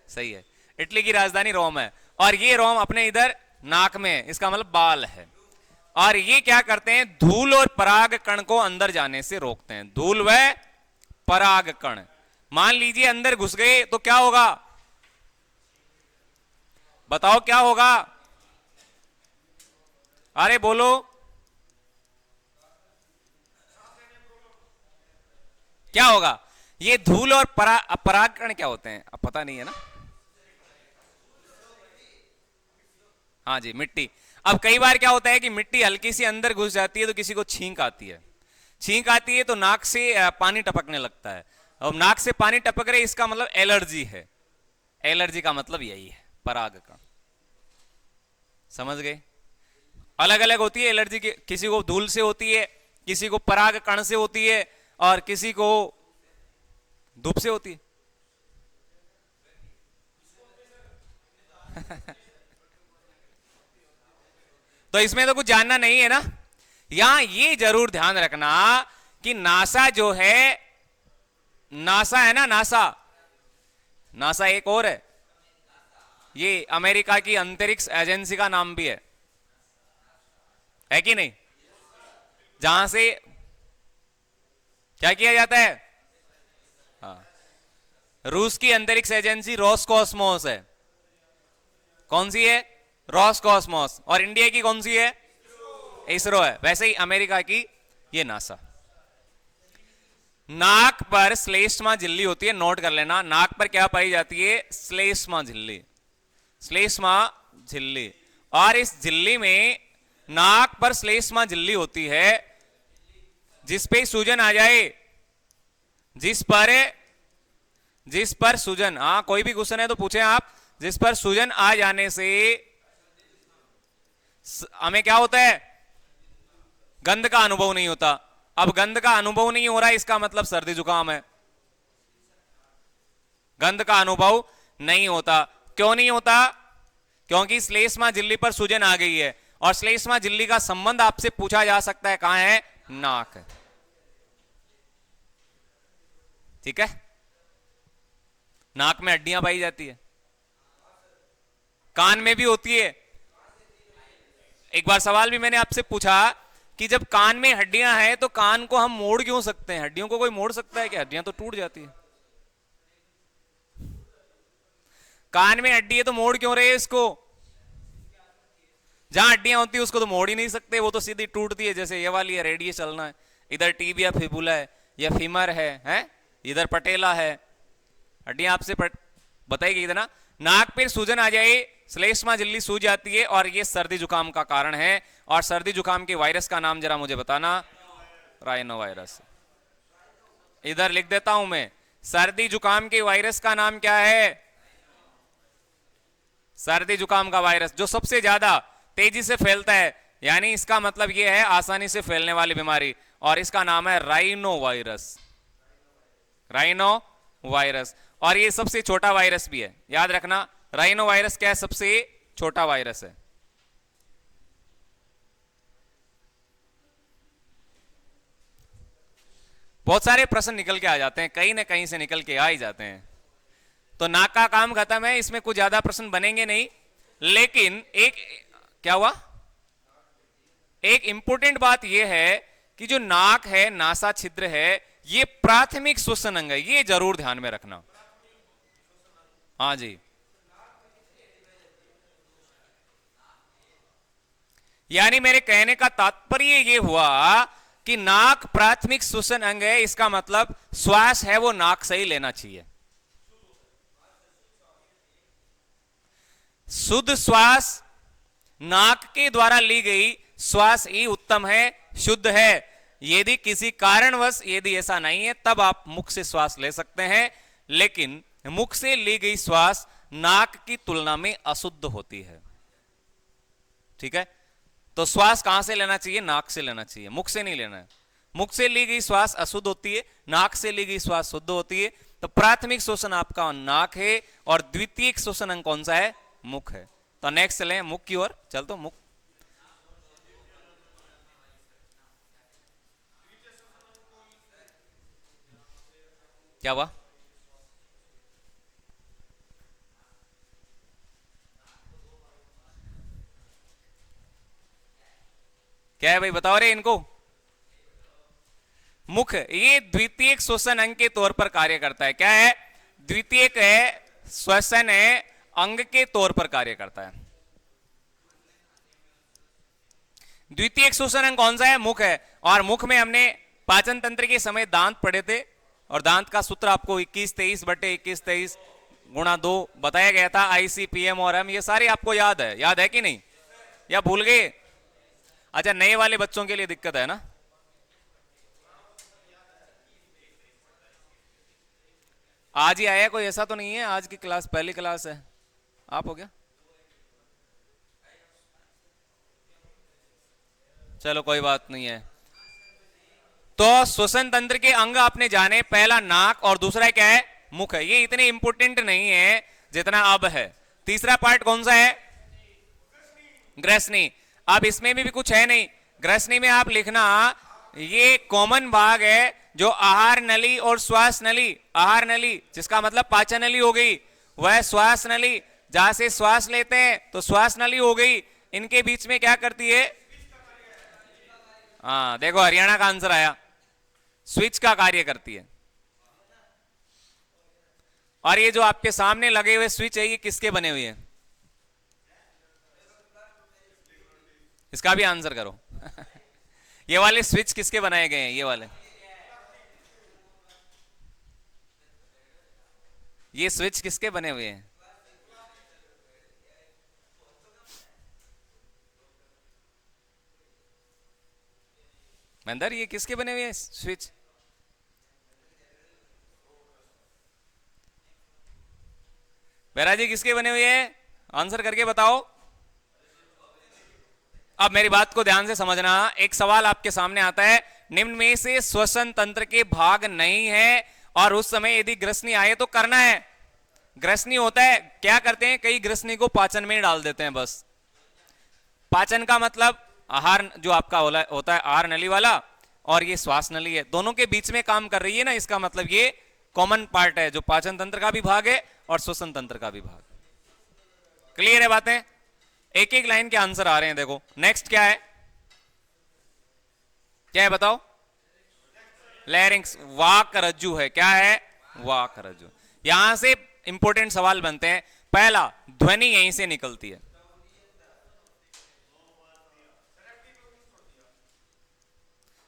S1: सही है, इटली की राजधानी रोम है। और ये रोम अपने इधर नाक में, इसका मतलब बाल है। और ये क्या करते हैं? धूल और पराग कण को अंदर जाने से रोकते हैं। धूल व पराग कण, मान लीजिए अंदर घुस गए तो क्या होगा? बताओ क्या होगा? अरे बोलो। क्या होगा? ये धूल और पराग कण क्या होते हैं? अब पता नहीं है ना। हाँ जी, मिट्टी। अब कई बार क्या होता है कि मिट्टी हल्की सी अंदर घुस जाती है तो किसी को छींक आती है। छींक आती है तो नाक से पानी टपकने लगता है। और नाक से पानी टपक रहे, इसका मतलब एलर्जी है। एलर्जी का मतलब यही है, पराग कण। समझ गए? अलग अलग होती है एलर्जी की, किसी को धूल से होती है, किसी को पराग कण से होती है, और किसी को धूप से होती है। तो इसमें तो कुछ जानना नहीं है ना। यहां ये जरूर ध्यान रखना कि नासा जो है, नासा है ना, नासा, नासा एक और है, ये अमेरिका की अंतरिक्ष एजेंसी का नाम भी है कि नहीं? जहां से क्या किया जाता है? हाँ, रूस की अंतरिक्ष एजेंसी रोसकॉस्मोस है। कौन सी है? रोसकॉस्मोस। और इंडिया की कौन सी है? इसरो है। वैसे ही अमेरिका की ये नासा। नाक पर श्लेष्मा झिल्ली होती है, नोट कर लेना। नाक पर क्या पाई जाती है? श्लेष्मा झिल्ली। श्लेष्मा झिल्ली। और इस झिल्ली में, नाक पर श्लेष्मा झिल्ली होती है, जिस पे सूजन आ जाए, जिस पर सूजन, हाँ कोई भी क्वेश्चन है तो पूछे आप, जिस पर सूजन आ जाने से हमें क्या होता है? गंध का अनुभव नहीं होता। अब गंध का अनुभव नहीं हो रहा है, इसका मतलब सर्दी जुकाम है। गंध का अनुभव नहीं होता। क्यों नहीं होता? क्योंकि श्लेष्मा झिल्ली पर सूजन आ गई है। और श्लेष्मा झिल्ली का संबंध आपसे पूछा जा सकता है, कहां है? नाक है। ठीक है? नाक में हड्डियां पाई जाती है, कान में भी होती है। एक बार सवाल भी मैंने आपसे पूछा कि जब कान में हड्डियां हैं तो कान को हम मोड़ क्यों सकते हैं? हड्डियों को कोई मोड़ सकता है क्या? हड्डियां तो टूट जाती है। कान में हड्डी है तो मोड़ क्यों रहे इसको? जहां हड्डियां होती है उसको तो मोड़ ही नहीं सकते, वो तो सीधी टूटती है। जैसे ये वाली है, रेडियस चलना है, इधर टीबिया फिबुला है, या फीमर है? इधर पटेला है। हड्डियां आपसे बताएगी इधर ना। नाक पे सूजन आ जाए, श्लेष्मा झिल्ली सूज जाती है, और ये सर्दी जुकाम का कारण है। और सर्दी जुकाम के वायरस का नाम जरा मुझे बताना। Rhino virus. इधर लिख देता हूं मैं, सर्दी जुकाम के वायरस का नाम क्या है? सर्दी जुकाम का वायरस जो सबसे ज्यादा तेजी से फैलता है, यानी इसका मतलब यह है आसानी से फैलने वाली बीमारी, और इसका नाम है राइनो वायरस। Rhino virus. और ये सबसे छोटा वायरस भी है, याद रखना। राइनो वायरस क्या है? सबसे छोटा वायरस है। बहुत सारे प्रश्न निकल के आ जाते हैं, कहीं ना कहीं से निकल के आ ही जाते हैं। तो नाक का काम खत्म है, इसमें कुछ ज्यादा प्रश्न बनेंगे नहीं। लेकिन एक क्या हुआ, एक इंपॉर्टेंट बात यह है कि जो नाक है, नासा छिद्र है, ये प्राथमिक श्वसन अंग है, ये जरूर ध्यान में रखना। हाँ जी, यानी मेरे कहने का तात्पर्य ये हुआ कि नाक प्राथमिक श्वसन अंग है, इसका मतलब श्वास है वो नाक से ही लेना चाहिए। शुद्ध श्वास नाक के द्वारा ली गई श्वास ही उत्तम है, शुद्ध है। यदि किसी कारणवश यदि ऐसा नहीं है तब आप मुख से श्वास ले सकते हैं, लेकिन मुख से ली गई श्वास नाक की तुलना में अशुद्ध होती है। ठीक है? तो श्वास कहां से लेना चाहिए? नाक से लेना चाहिए, मुख से नहीं लेना है। मुख से ली गई श्वास अशुद्ध होती है, नाक से ली गई श्वास शुद्ध होती है। तो प्राथमिक श्वसन आपका नाक है और द्वितीयक श्वसन अंग कौन सा है? मुख है। तो नेक्स्ट चले मुख की ओर। चल तो मुख, क्या हुआ? क्या है भाई, बताओ रे इनको। मुख, ये द्वितीयक श्वसन अंग के तौर पर कार्य करता है। क्या है? द्वितीयक है, श्वसन है, अंग के तौर पर कार्य करता है। द्वितीयक श्वसन अंग कौन सा है? मुख है। और मुख में हमने पाचन तंत्र के समय दांत पढ़े थे और दांत का सूत्र आपको 21-23/21-23 गुणा 2 बताया गया था। ICPM और M, ये सारे आपको याद है? याद है कि नहीं, या भूल गए? अच्छा, नए वाले बच्चों के लिए दिक्कत है ना। आज ही आया कोई? ऐसा तो नहीं है आज की क्लास पहली क्लास है? आप हो गया? चलो कोई बात नहीं है। तो श्वसन तंत्र के अंग आपने जाने, पहला नाक और दूसरा क्या है? मुख है। ये इतने इंपोर्टेंट नहीं है जितना अब है। तीसरा पार्ट कौन सा है? ग्रसनी। अब इसमें भी कुछ है नहीं। ग्रसनी में आप लिखना, ये कॉमन भाग है जो आहार नली और श्वास नली, आहार नली जिसका मतलब पाचन नली हो गई, वह श्वास नली जहां से श्वास लेते हैं तो श्वास नली हो गई। इनके बीच में क्या करती है? हाँ देखो, हरियाणा का आंसर आया, स्विच का कार्य करती है। और ये जो आपके सामने लगे हुए स्विच है, ये किसके बने हुए हैं? इसका भी आंसर करो। ये वाले स्विच किसके बनाए गए हैं? ये वाले, ये स्विच किसके बने हुए हैं? महेंद्र, ये किसके बने हुए हैं स्विच? बेरा जी, किसके बने हुए हैं? आंसर करके बताओ। अब मेरी बात को ध्यान से समझना। एक सवाल आपके सामने आता है, निम्न में से श्वसन तंत्र के भाग नहीं है और उस समय यदि ग्रसनी आए तो करना है। ग्रसनी होता है, क्या करते हैं? कई ग्रसनी को पाचन में ही डाल देते हैं बस। पाचन का मतलब आहार जो आपका होता है आहार नली वाला, और ये श्वास नली है, दोनों के बीच में काम कर रही है ना। इसका मतलब ये कॉमन पार्ट है जो पाचन तंत्र का भी भाग है और श्वसन तंत्र का भी भाग। क्लियर है बातें? एक एक लाइन के आंसर आ रहे हैं। देखो नेक्स्ट क्या है? क्या है बताओ? लैरिंक्स, वाक रज्जु है। क्या है? वाक रज्जु। यहां से इंपॉर्टेंट सवाल बनते हैं। पहला, ध्वनि यहीं से निकलती है।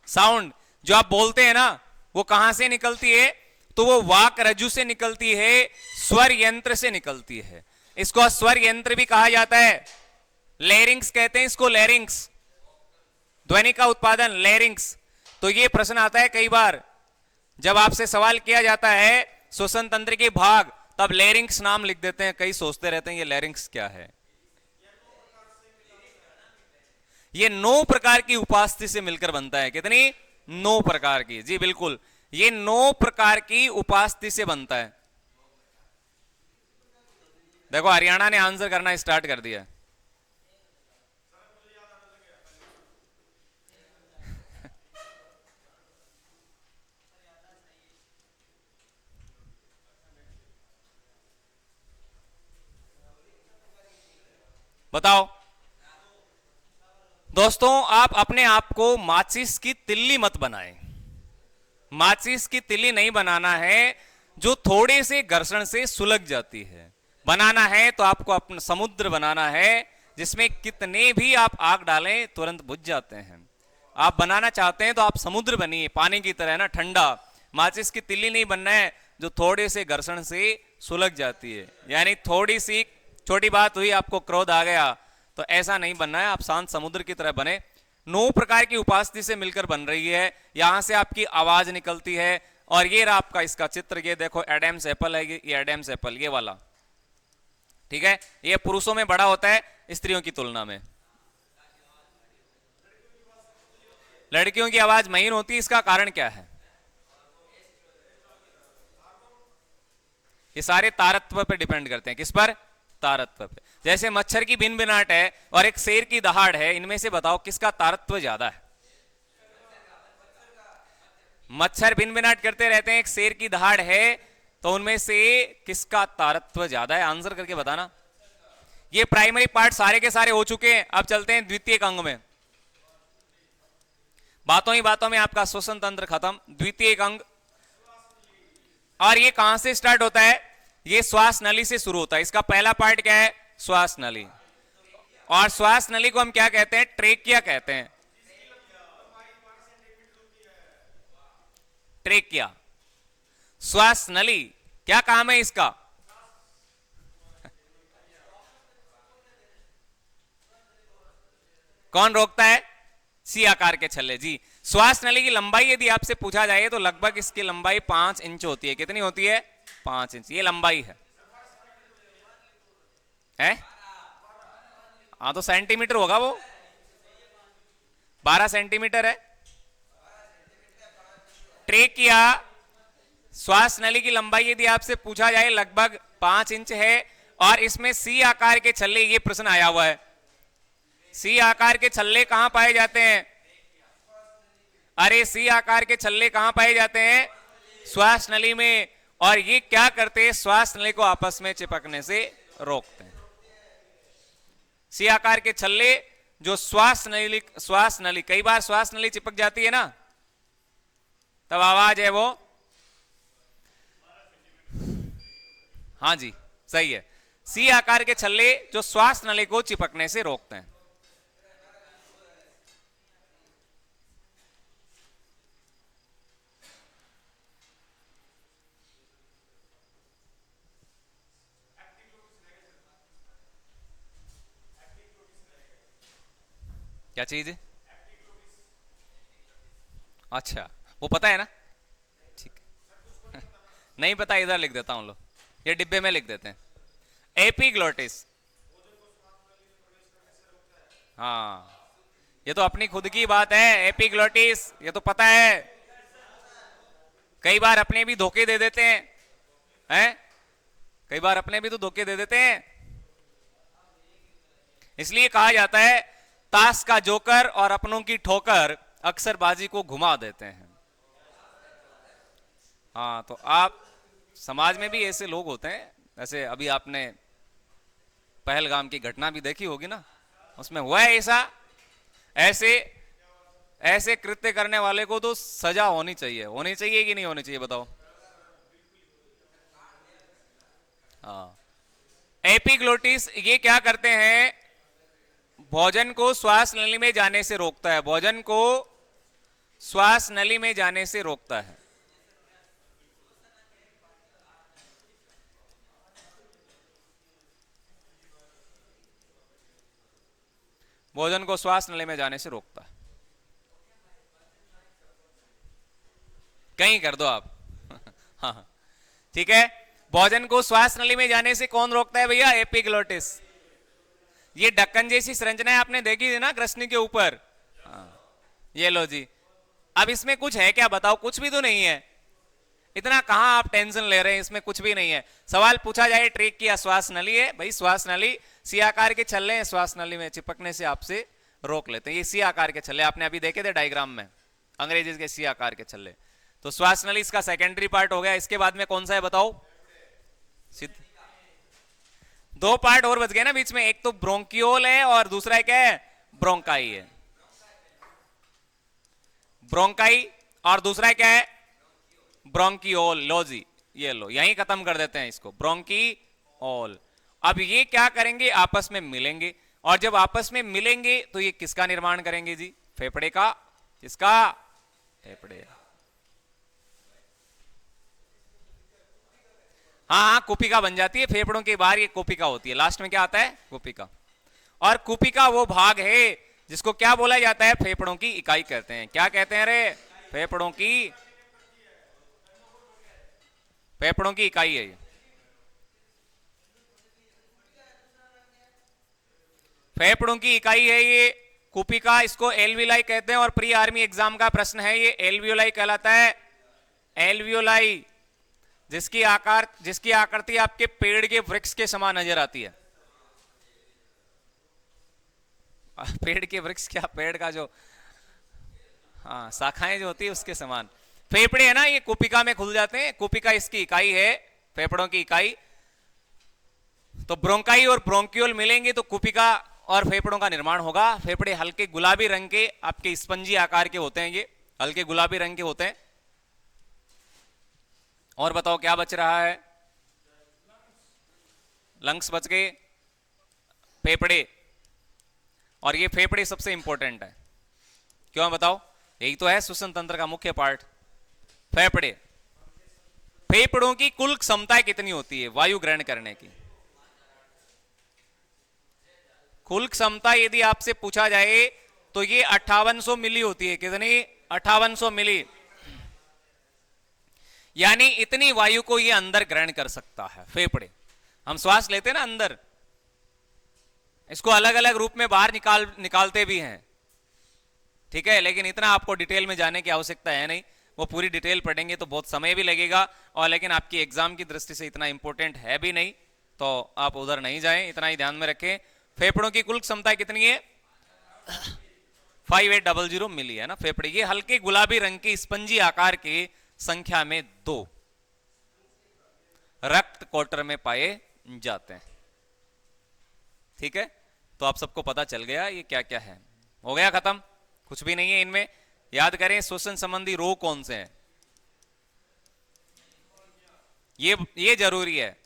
S1: साउंड जो आप बोलते हैं ना, वो कहां से निकलती है? तो वो वाक रज्जु से निकलती है, स्वर यंत्र से निकलती है। इसको स्वर यंत्र भी कहा जाता है, लैरिंक्स कहते हैं इसको, लैरिंक्स। ध्वनि का उत्पादन लैरिंक्स। तो ये प्रश्न आता है कई बार, जब आपसे सवाल किया जाता है श्वसन तंत्र के भाग, तब लैरिंक्स नाम लिख देते हैं। कई सोचते रहते हैं ये लैरिंक्स क्या है। ये 9 प्रकार की उपास्थि से मिलकर बनता है। कितनी? 9 प्रकार की। जी बिल्कुल, ये 9 प्रकार की उपास्थि से बनता है। देखो हरियाणा ने आंसर करना स्टार्ट कर दिया। बताओ दोस्तों, आप अपने आप को माचिस की तिल्ली मत बनाएं। माचिस की तिल्ली नहीं बनाना है जो थोड़े से घर्षण से सुलग जाती है। बनाना है तो आपको अपना समुद्र बनाना है जिसमें कितने भी आप आग डालें तुरंत बुझ जाते हैं। आप बनाना चाहते हैं तो आप समुद्र बनिए, पानी की तरह ना, ठंडा। माचिस की तिल्ली नहीं बनना है जो थोड़े से घर्षण से सुलग जाती है। यानी थोड़ी सी छोटी बात हुई, आपको क्रोध आ गया, तो ऐसा नहीं बनना है। आप शांत समुद्र की तरह बने। 9 प्रकार की उपास्थि से मिलकर बन रही है। यहां से आपकी आवाज निकलती है। और ये रहा आपका इसका चित्र, ये देखो एडम्स एप्पल है, ये एडम्स एप्पल, ये वाला, ठीक है। ये पुरुषों में बड़ा होता है स्त्रियों की तुलना में। लड़कियों की आवाज महीन होती है, इसका कारण क्या है? ये सारे तारत्व पे डिपेंड करते हैं। किस पर? तारत्व पे। जैसे मच्छर की भिनभिनाहट है और एक शेर की दहाड़ है, इनमें से बताओ किसका तारत्व ज्यादा है? मच्छर भिनभिनाहट करते रहते हैं, एक शेर की दहाड़ है, तो उनमें से किसका तारत्व ज्यादा है? आंसर करके बताना। ये प्राइमरी पार्ट सारे के सारे हो चुके हैं। अब चलते हैं द्वितीय अंग में। बातों ही बातों में आपका श्वसन तंत्र खत्म। द्वितीय अंग, और ये कहां से स्टार्ट होता है? ये श्वास नली से शुरू होता है। इसका पहला पार्ट क्या है? श्वास नली। और श्वास नली को हम क्या कहते हैं? ट्रेकिया कहते हैं। ट्रेकिया, श्वास नली, क्या काम है इसका? कौन रोकता है? सी आकार के छल्ले। जी, श्वास नली की लंबाई यदि आपसे पूछा जाए तो लगभग इसकी लंबाई 5 इंच होती है। कितनी होती है? 5 इंच, ये लंबाई है। हाँ, तो सेंटीमीटर होगा वो। 12 सेंटीमीटर है। ट्रेकिया, श्वास नली की लंबाई यदि आपसे पूछा जाए लगभग 5 इंच है। और इसमें सी आकार के छल्ले, ये प्रश्न आया हुआ है, सी आकार के छल्ले कहां पाए जाते हैं? अरे सी आकार के छल्ले कहां पाए जाते हैं? श्वास नली में। और ये क्या करते हैं? श्वास नली को आपस में चिपकने से रोकते हैं। सी आकार के छल्ले जो श्वास नली, कई बार श्वास नली चिपक जाती है ना, तब आवाज है वो, हाँ जी सही है, सी आकार के छल्ले जो श्वास नली को चिपकने से रोकते हैं। क्या चीज है? अच्छा, वो पता है ना? ठीक है। नहीं पता, इधर लिख देता हूं लो, ये डिब्बे में लिख देते हैं। एपिग्लोटिस, हाँ ये तो अपनी खुद की बात है। एपिग्लोटिस ये तो पता है। कई बार अपने भी धोखे दे देते हैं, कई बार अपने भी तो धोखे दे देते हैं। इसलिए कहा जाता है ताश का जोकर और अपनों की ठोकर अक्सर बाजी को घुमा देते हैं। हाँ, तो आप समाज में भी ऐसे लोग होते हैं। ऐसे अभी आपने पहलगाम की घटना भी देखी होगी ना, उसमें हुआ है ऐसा। ऐसे ऐसे कृत्य करने वाले को तो सजा होनी चाहिए कि नहीं होनी चाहिए बताओ? हाँ, एपिग्लोटिस ये क्या करते हैं? भोजन को श्वास नली में जाने से रोकता है। भोजन को श्वास नली में जाने से रोकता है। भोजन को श्वास नली में जाने से रोकता है। कहीं कर दो आप। हाँ ठीक है, भोजन को श्वास नली में जाने से कौन रोकता है भैया? एपिग्लोटिस। ये ढक्कन जैसी संरचना आपने देखी थी ना कृष्ण के ऊपर, ये लो जी। अब इसमें कुछ है क्या बताओ? कुछ भी तो नहीं है। इतना कहां आप टेंशन ले रहे हैं, इसमें कुछ भी नहीं है। सवाल पूछा जाए ट्रेक किया श्वास नली है भाई, श्वास नली सी आकार के छल्ले हैं, श्वास नली में चिपकने से आपसे रोक लेते हैं। ये सी आकार के छल्ले आपने अभी देखे थे डायग्राम में, अंग्रेजी के सी आकार के छल्ले। तो श्वास नली इसका सेकेंडरी पार्ट हो गया। इसके बाद में कौन सा है बताओ? दो पार्ट और बच गए ना बीच में, एक तो ब्रोंकियोल है और दूसरा क्या है? ब्रोंकाई है। ब्रोंकाई और दूसरा क्या है? ब्रोंकियोल। लो जी, ये लो, यहीं खत्म कर देते हैं इसको, ब्रोंकियोल। अब ये क्या करेंगे? आपस में मिलेंगे, और जब आपस में मिलेंगे तो ये किसका निर्माण करेंगे जी? फेफड़े का। किसका? फेफड़े। हाँ हाँ, कुपिका बन जाती है। फेफड़ों के बाहर ये कुपिका होती है, लास्ट में क्या आता है? कुपिका। और कुपिका वो भाग है जिसको क्या बोला जाता है? फेफड़ों की इकाई कहते हैं। क्या कहते हैं? अरे फेफड़ों की इकाई है ये। फेफड़ों की इकाई है ये कुपिका, इसको एल्वियोलाई कहते हैं और प्री आर्मी एग्जाम का प्रश्न है ये, एल्वियोलाई कहलाता है। एल्वियोलाई, जिसकी आकृति आपके पेड़ के वृक्ष के समान नजर आती है। पेड़ के वृक्ष क्या, पेड़ का जो हाँ शाखाएं जो होती है उसके समान। फेफड़े है ना, ये कुपिका में खुल जाते हैं। कुपिका इसकी इकाई है, फेफड़ों की इकाई। तो ब्रोंकाई और ब्रोंक्यूल मिलेंगे तो कुपिका और फेफड़ों का निर्माण होगा। फेफड़े हल्के गुलाबी रंग के, आपके स्पंजी आकार के होते हैं, ये हल्के गुलाबी रंग के होते हैं। और बताओ क्या बच रहा है? लंग्स बच गए, फेफड़े। और ये फेफड़े सबसे इंपॉर्टेंट है, क्यों बताओ? यही तो है श्वसन तंत्र का मुख्य पार्ट, फेफड़े। फेफड़ों की कुल क्षमता कितनी होती है वायु ग्रहण करने की? कुल क्षमता यदि आपसे पूछा जाए तो ये 5800 मिली होती है। कितनी? 5800 मिली। यानी इतनी वायु को ये अंदर ग्रहण कर सकता है फेफड़े। हम श्वास लेते हैं ना अंदर, इसको अलग अलग रूप में बाहर निकालते भी हैं, ठीक है, लेकिन इतना आपको डिटेल में जाने की आवश्यकता है नहीं। वो पूरी डिटेल पढ़ेंगे तो बहुत समय भी लगेगा, और लेकिन आपकी एग्जाम की दृष्टि से इतना इंपॉर्टेंट है भी नहीं, तो आप उधर नहीं जाएं, इतना ही ध्यान में रखें। फेफड़ों की कुल क्षमता कितनी है? 5800 मिली है ना फेफड़े। ये हल्के गुलाबी रंग की स्पंजी आकार की संख्या में 2 रक्त कोटर में पाए जाते हैं। ठीक है, तो आप सबको पता चल गया ये क्या क्या है। हो गया खत्म, कुछ भी नहीं है इनमें। याद करें श्वसन संबंधी रोग कौन से हैं, ये जरूरी है।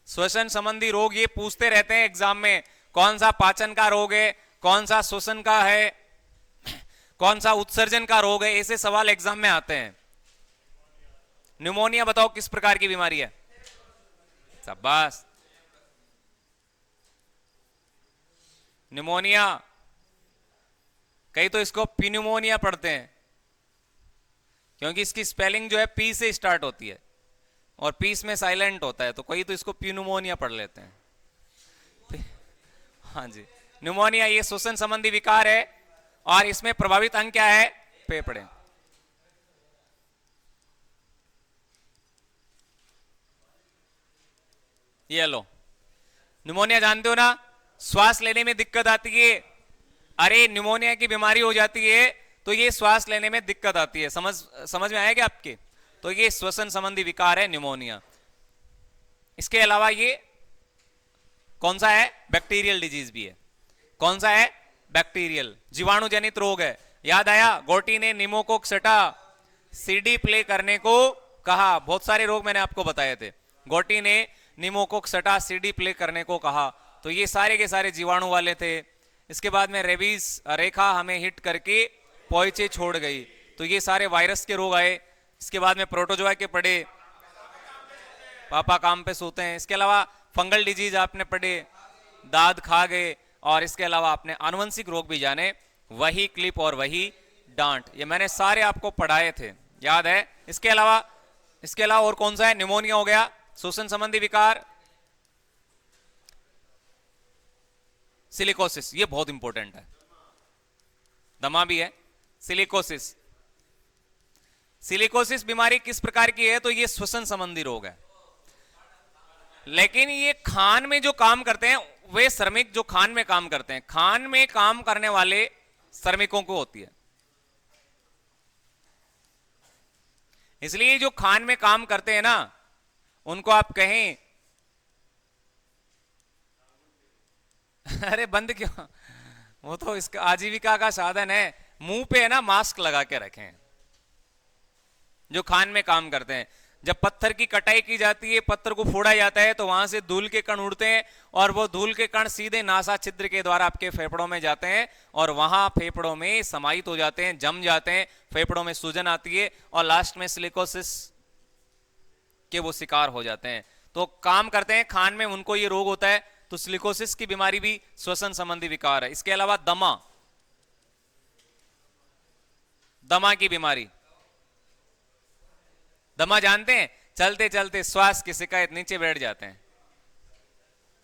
S1: श्वसन संबंधी रोग ये पूछते रहते हैं एग्जाम में, कौन सा पाचन का रोग है, कौन सा श्वसन का है, कौन सा उत्सर्जन का रोग है, ऐसे सवाल एग्जाम में आते हैं। न्यूमोनिया बताओ किस प्रकार की बीमारी है? शाबाश, न्यूमोनिया। कई तो इसको पिन्यूमोनिया पढ़ते हैं, क्योंकि इसकी स्पेलिंग जो है पी से स्टार्ट होती है और पीस में साइलेंट होता है, तो कोई तो इसको पिन्यूमोनिया पढ़ लेते हैं। हाँ जी, न्यूमोनिया ये श्वसन संबंधी विकार है, और इसमें प्रभावित अंग क्या है? फेफड़े। ये लो, न्यूमोनिया जानते हो ना, श्वास लेने में दिक्कत आती है। अरे न्यूमोनिया की बीमारी हो जाती है तो ये श्वास लेने में दिक्कत आती है। समझ में आएगा आपके? तो ये श्वसन संबंधी विकार है न्यूमोनिया। इसके अलावा ये कौन सा है? बैक्टीरियल डिजीज भी है। कौन सा है? बैक्टीरियल, जीवाणु जनित रोग है। याद आया? गोटी ने निमोकोक सटा सीडी प्ले करने को कहा। बहुत सारे रोग मैंने आपको बताए थे। गोटी ने निमोकोक सटा सीडी प्ले करने को कहा, तो ये सारे के सारे जीवाणु वाले थे। इसके बाद में रेबीज रेखा हमें हिट करके पहुंचे छोड़ गई, तो ये सारे वायरस के रोग आए। इसके बाद में प्रोटोजोआ के पढ़े, पापा काम पे सोते हैं। इसके अलावा फंगल डिजीज आपने पढ़े, दाद खा गए। और इसके अलावा आपने आनुवंशिक रोग भी जाने, वही क्लिप और वही डांट, ये मैंने सारे आपको पढ़ाए थे, याद है? इसके अलावा और कौन सा है? न्यूमोनिया हो गया, श्वसन संबंधी विकार, सिलिकोसिस, ये बहुत इंपॉर्टेंट है, दमा भी है। सिलिकोसिस बीमारी किस प्रकार की है? तो ये श्वसन संबंधी रोग है, लेकिन ये खान में जो काम करते हैं वे श्रमिक जो खान में काम करते हैं, खान में काम करने वाले श्रमिकों को होती है। इसलिए जो खान में काम करते हैं ना, उनको आप कहें अरे बंद क्यों, वो तो इसका आजीविका का साधन है। मुंह पे है ना मास्क लगा के रखें जो खान में काम करते हैं। जब पत्थर की कटाई की जाती है, पत्थर को फोड़ा जाता है, तो वहां से धूल के कण उड़ते हैं, और वो धूल के कण सीधे नासा छिद्र के द्वारा आपके फेफड़ों में जाते हैं, और वहां फेफड़ों में समाहित हो जाते हैं, जम जाते हैं, फेफड़ों में सूजन आती है, और लास्ट में सिलिकोसिस के वो शिकार हो जाते हैं। तो काम करते हैं खान में, उनको ये रोग होता है। तो सिलिकोसिस की बीमारी भी श्वसन संबंधी विकार है। इसके अलावा दमा की बीमारी, दमा जानते हैं? चलते चलते श्वास की शिकायत, नीचे बैठ जाते हैं,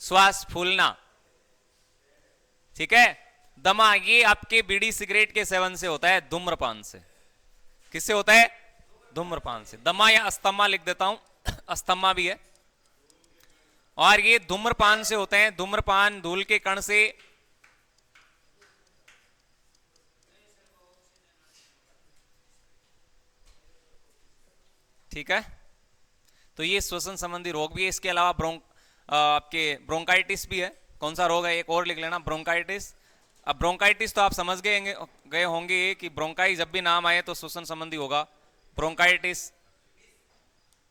S1: श्वास फूलना, ठीक है, दमा ये आपके बीड़ी सिगरेट के सेवन से होता है, धूम्रपान से। किससे होता है? धूम्रपान से। दमा या अस्थमा लिख देता हूं, अस्थमा भी है। और ये धूम्रपान से होते हैं, धूम्रपान धूल के कण से। ठीक है, तो ये श्वसन संबंधी रोग भी है। इसके अलावा आपके ब्रोंकाइटिस भी है। कौन सा रोग है? एक और लिख लेना, ब्रोंकाइटिस। अब ब्रोंकाइटिस तो आप समझ गए होंगे कि ब्रोंकाई जब भी नाम आए तो श्वसन संबंधी होगा। ब्रोंकाइटिस,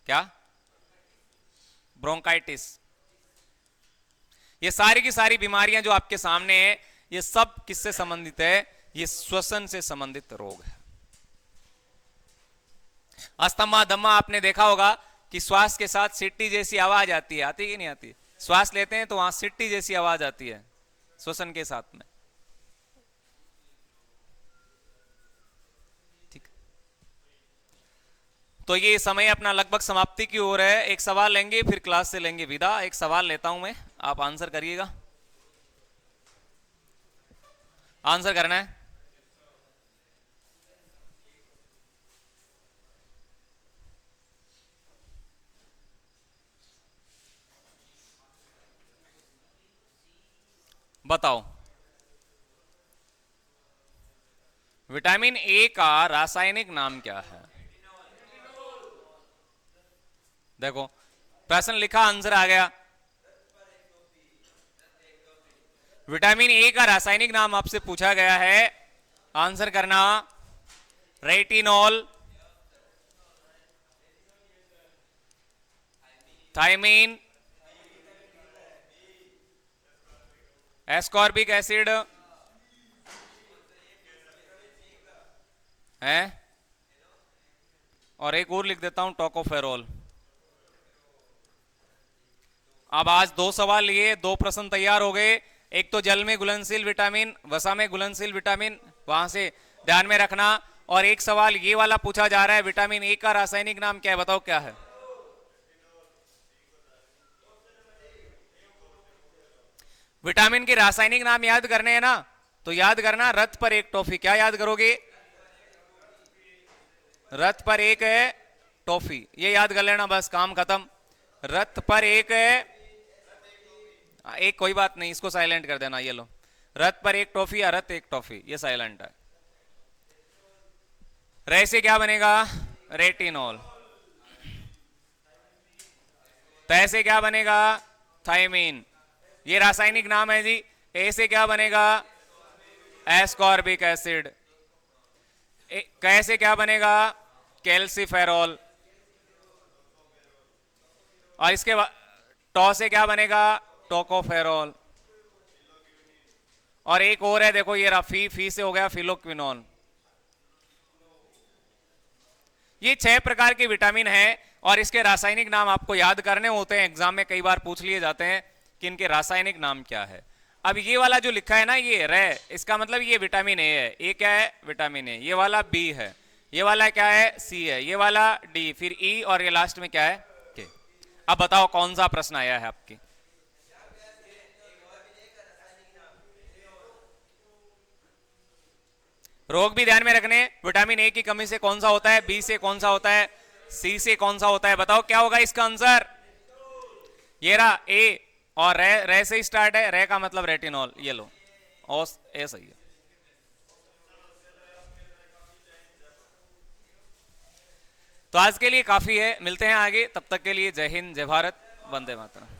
S1: क्या? ब्रोंकाइटिस। ये सारी की सारी बीमारियां जो आपके सामने है, ये सब किससे संबंधित है? ये श्वसन से संबंधित रोग है। अस्थमा, दमा आपने देखा होगा कि श्वास के साथ सिट्टी जैसी आवाज आती है, आती है कि नहीं आती? श्वास लेते हैं तो वहां सिट्टी जैसी आवाज आती है श्वसन के साथ में। ठीक, तो ये समय अपना लगभग समाप्ति की ओर है। एक सवाल लेंगे फिर क्लास से लेंगे विदा। एक सवाल लेता हूं मैं, आप आंसर करिएगा। आंसर करना है। बताओ, विटामिन ए का रासायनिक नाम क्या है? देखो प्रश्न लिखा, आंसर आ गया। विटामिन ए का रासायनिक नाम आपसे पूछा गया है, आंसर करना। रेटिनॉल, थायमीन, एस्कॉर्बिक एसिड है, और एक और लिख देता हूं, टोकोफेरोल। अब आज 2 सवाल लिए, 2 प्रश्न तैयार हो गए। एक तो जल में घुलनशील विटामिन, वसा में घुलनशील विटामिन, वहां से ध्यान में रखना। और एक सवाल ये वाला पूछा जा रहा है, विटामिन ए का रासायनिक नाम क्या है? बताओ क्या है? विटामिन के रासायनिक नाम याद करने हैं ना, तो याद करना, रथ पर एक टॉफी। क्या याद करोगे? रथ पर एक है टॉफी, ये याद कर लेना, बस काम खत्म। रथ पर एक है, एक कोई बात नहीं, इसको साइलेंट कर देना। ये लो, रथ पर एक टॉफी या रथ एक टॉफी, ये साइलेंट है। रे से क्या बनेगा? रेटिनॉल। तय से क्या बनेगा? थायमीन। ये रासायनिक नाम है जी। ए से क्या बनेगा? Ascorbic acid. कै से क्या बनेगा? कैल्सीफेरॉल। और इसके बाद टॉ से क्या बनेगा? टोकोफेरॉल। और एक और है, देखो ये रफी, फी से हो गया फिलोक्विनोन। ये 6 प्रकार के विटामिन हैं और इसके रासायनिक नाम आपको याद करने होते हैं। एग्जाम में कई बार पूछ लिए जाते हैं कि इनके रासायनिक नाम क्या है। अब ये वाला जो लिखा है ना, ये रे, इसका मतलब ये विटामिन ए है। ए क्या है? Vitamin A. ये वाला बी है, ये वाला क्या है? सी है, ये वाला डी, फिर ई, और ये लास्ट में क्या है? के। अब बताओ कौन सा प्रश्न आया है आपकी? रोग भी ध्यान में रखने। विटामिन ए की कमी से कौन सा होता है? बी से कौन सा होता है? सी से कौन सा होता है? बताओ क्या होगा इसका आंसर? ये रहा ए, और रे से स्टार्ट है, रे का मतलब रेटिनॉल। ये लो, ओ ए सही है। तो आज के लिए काफी है, मिलते हैं आगे। तब तक के लिए जय हिंद, जय भारत, वंदे मातरम।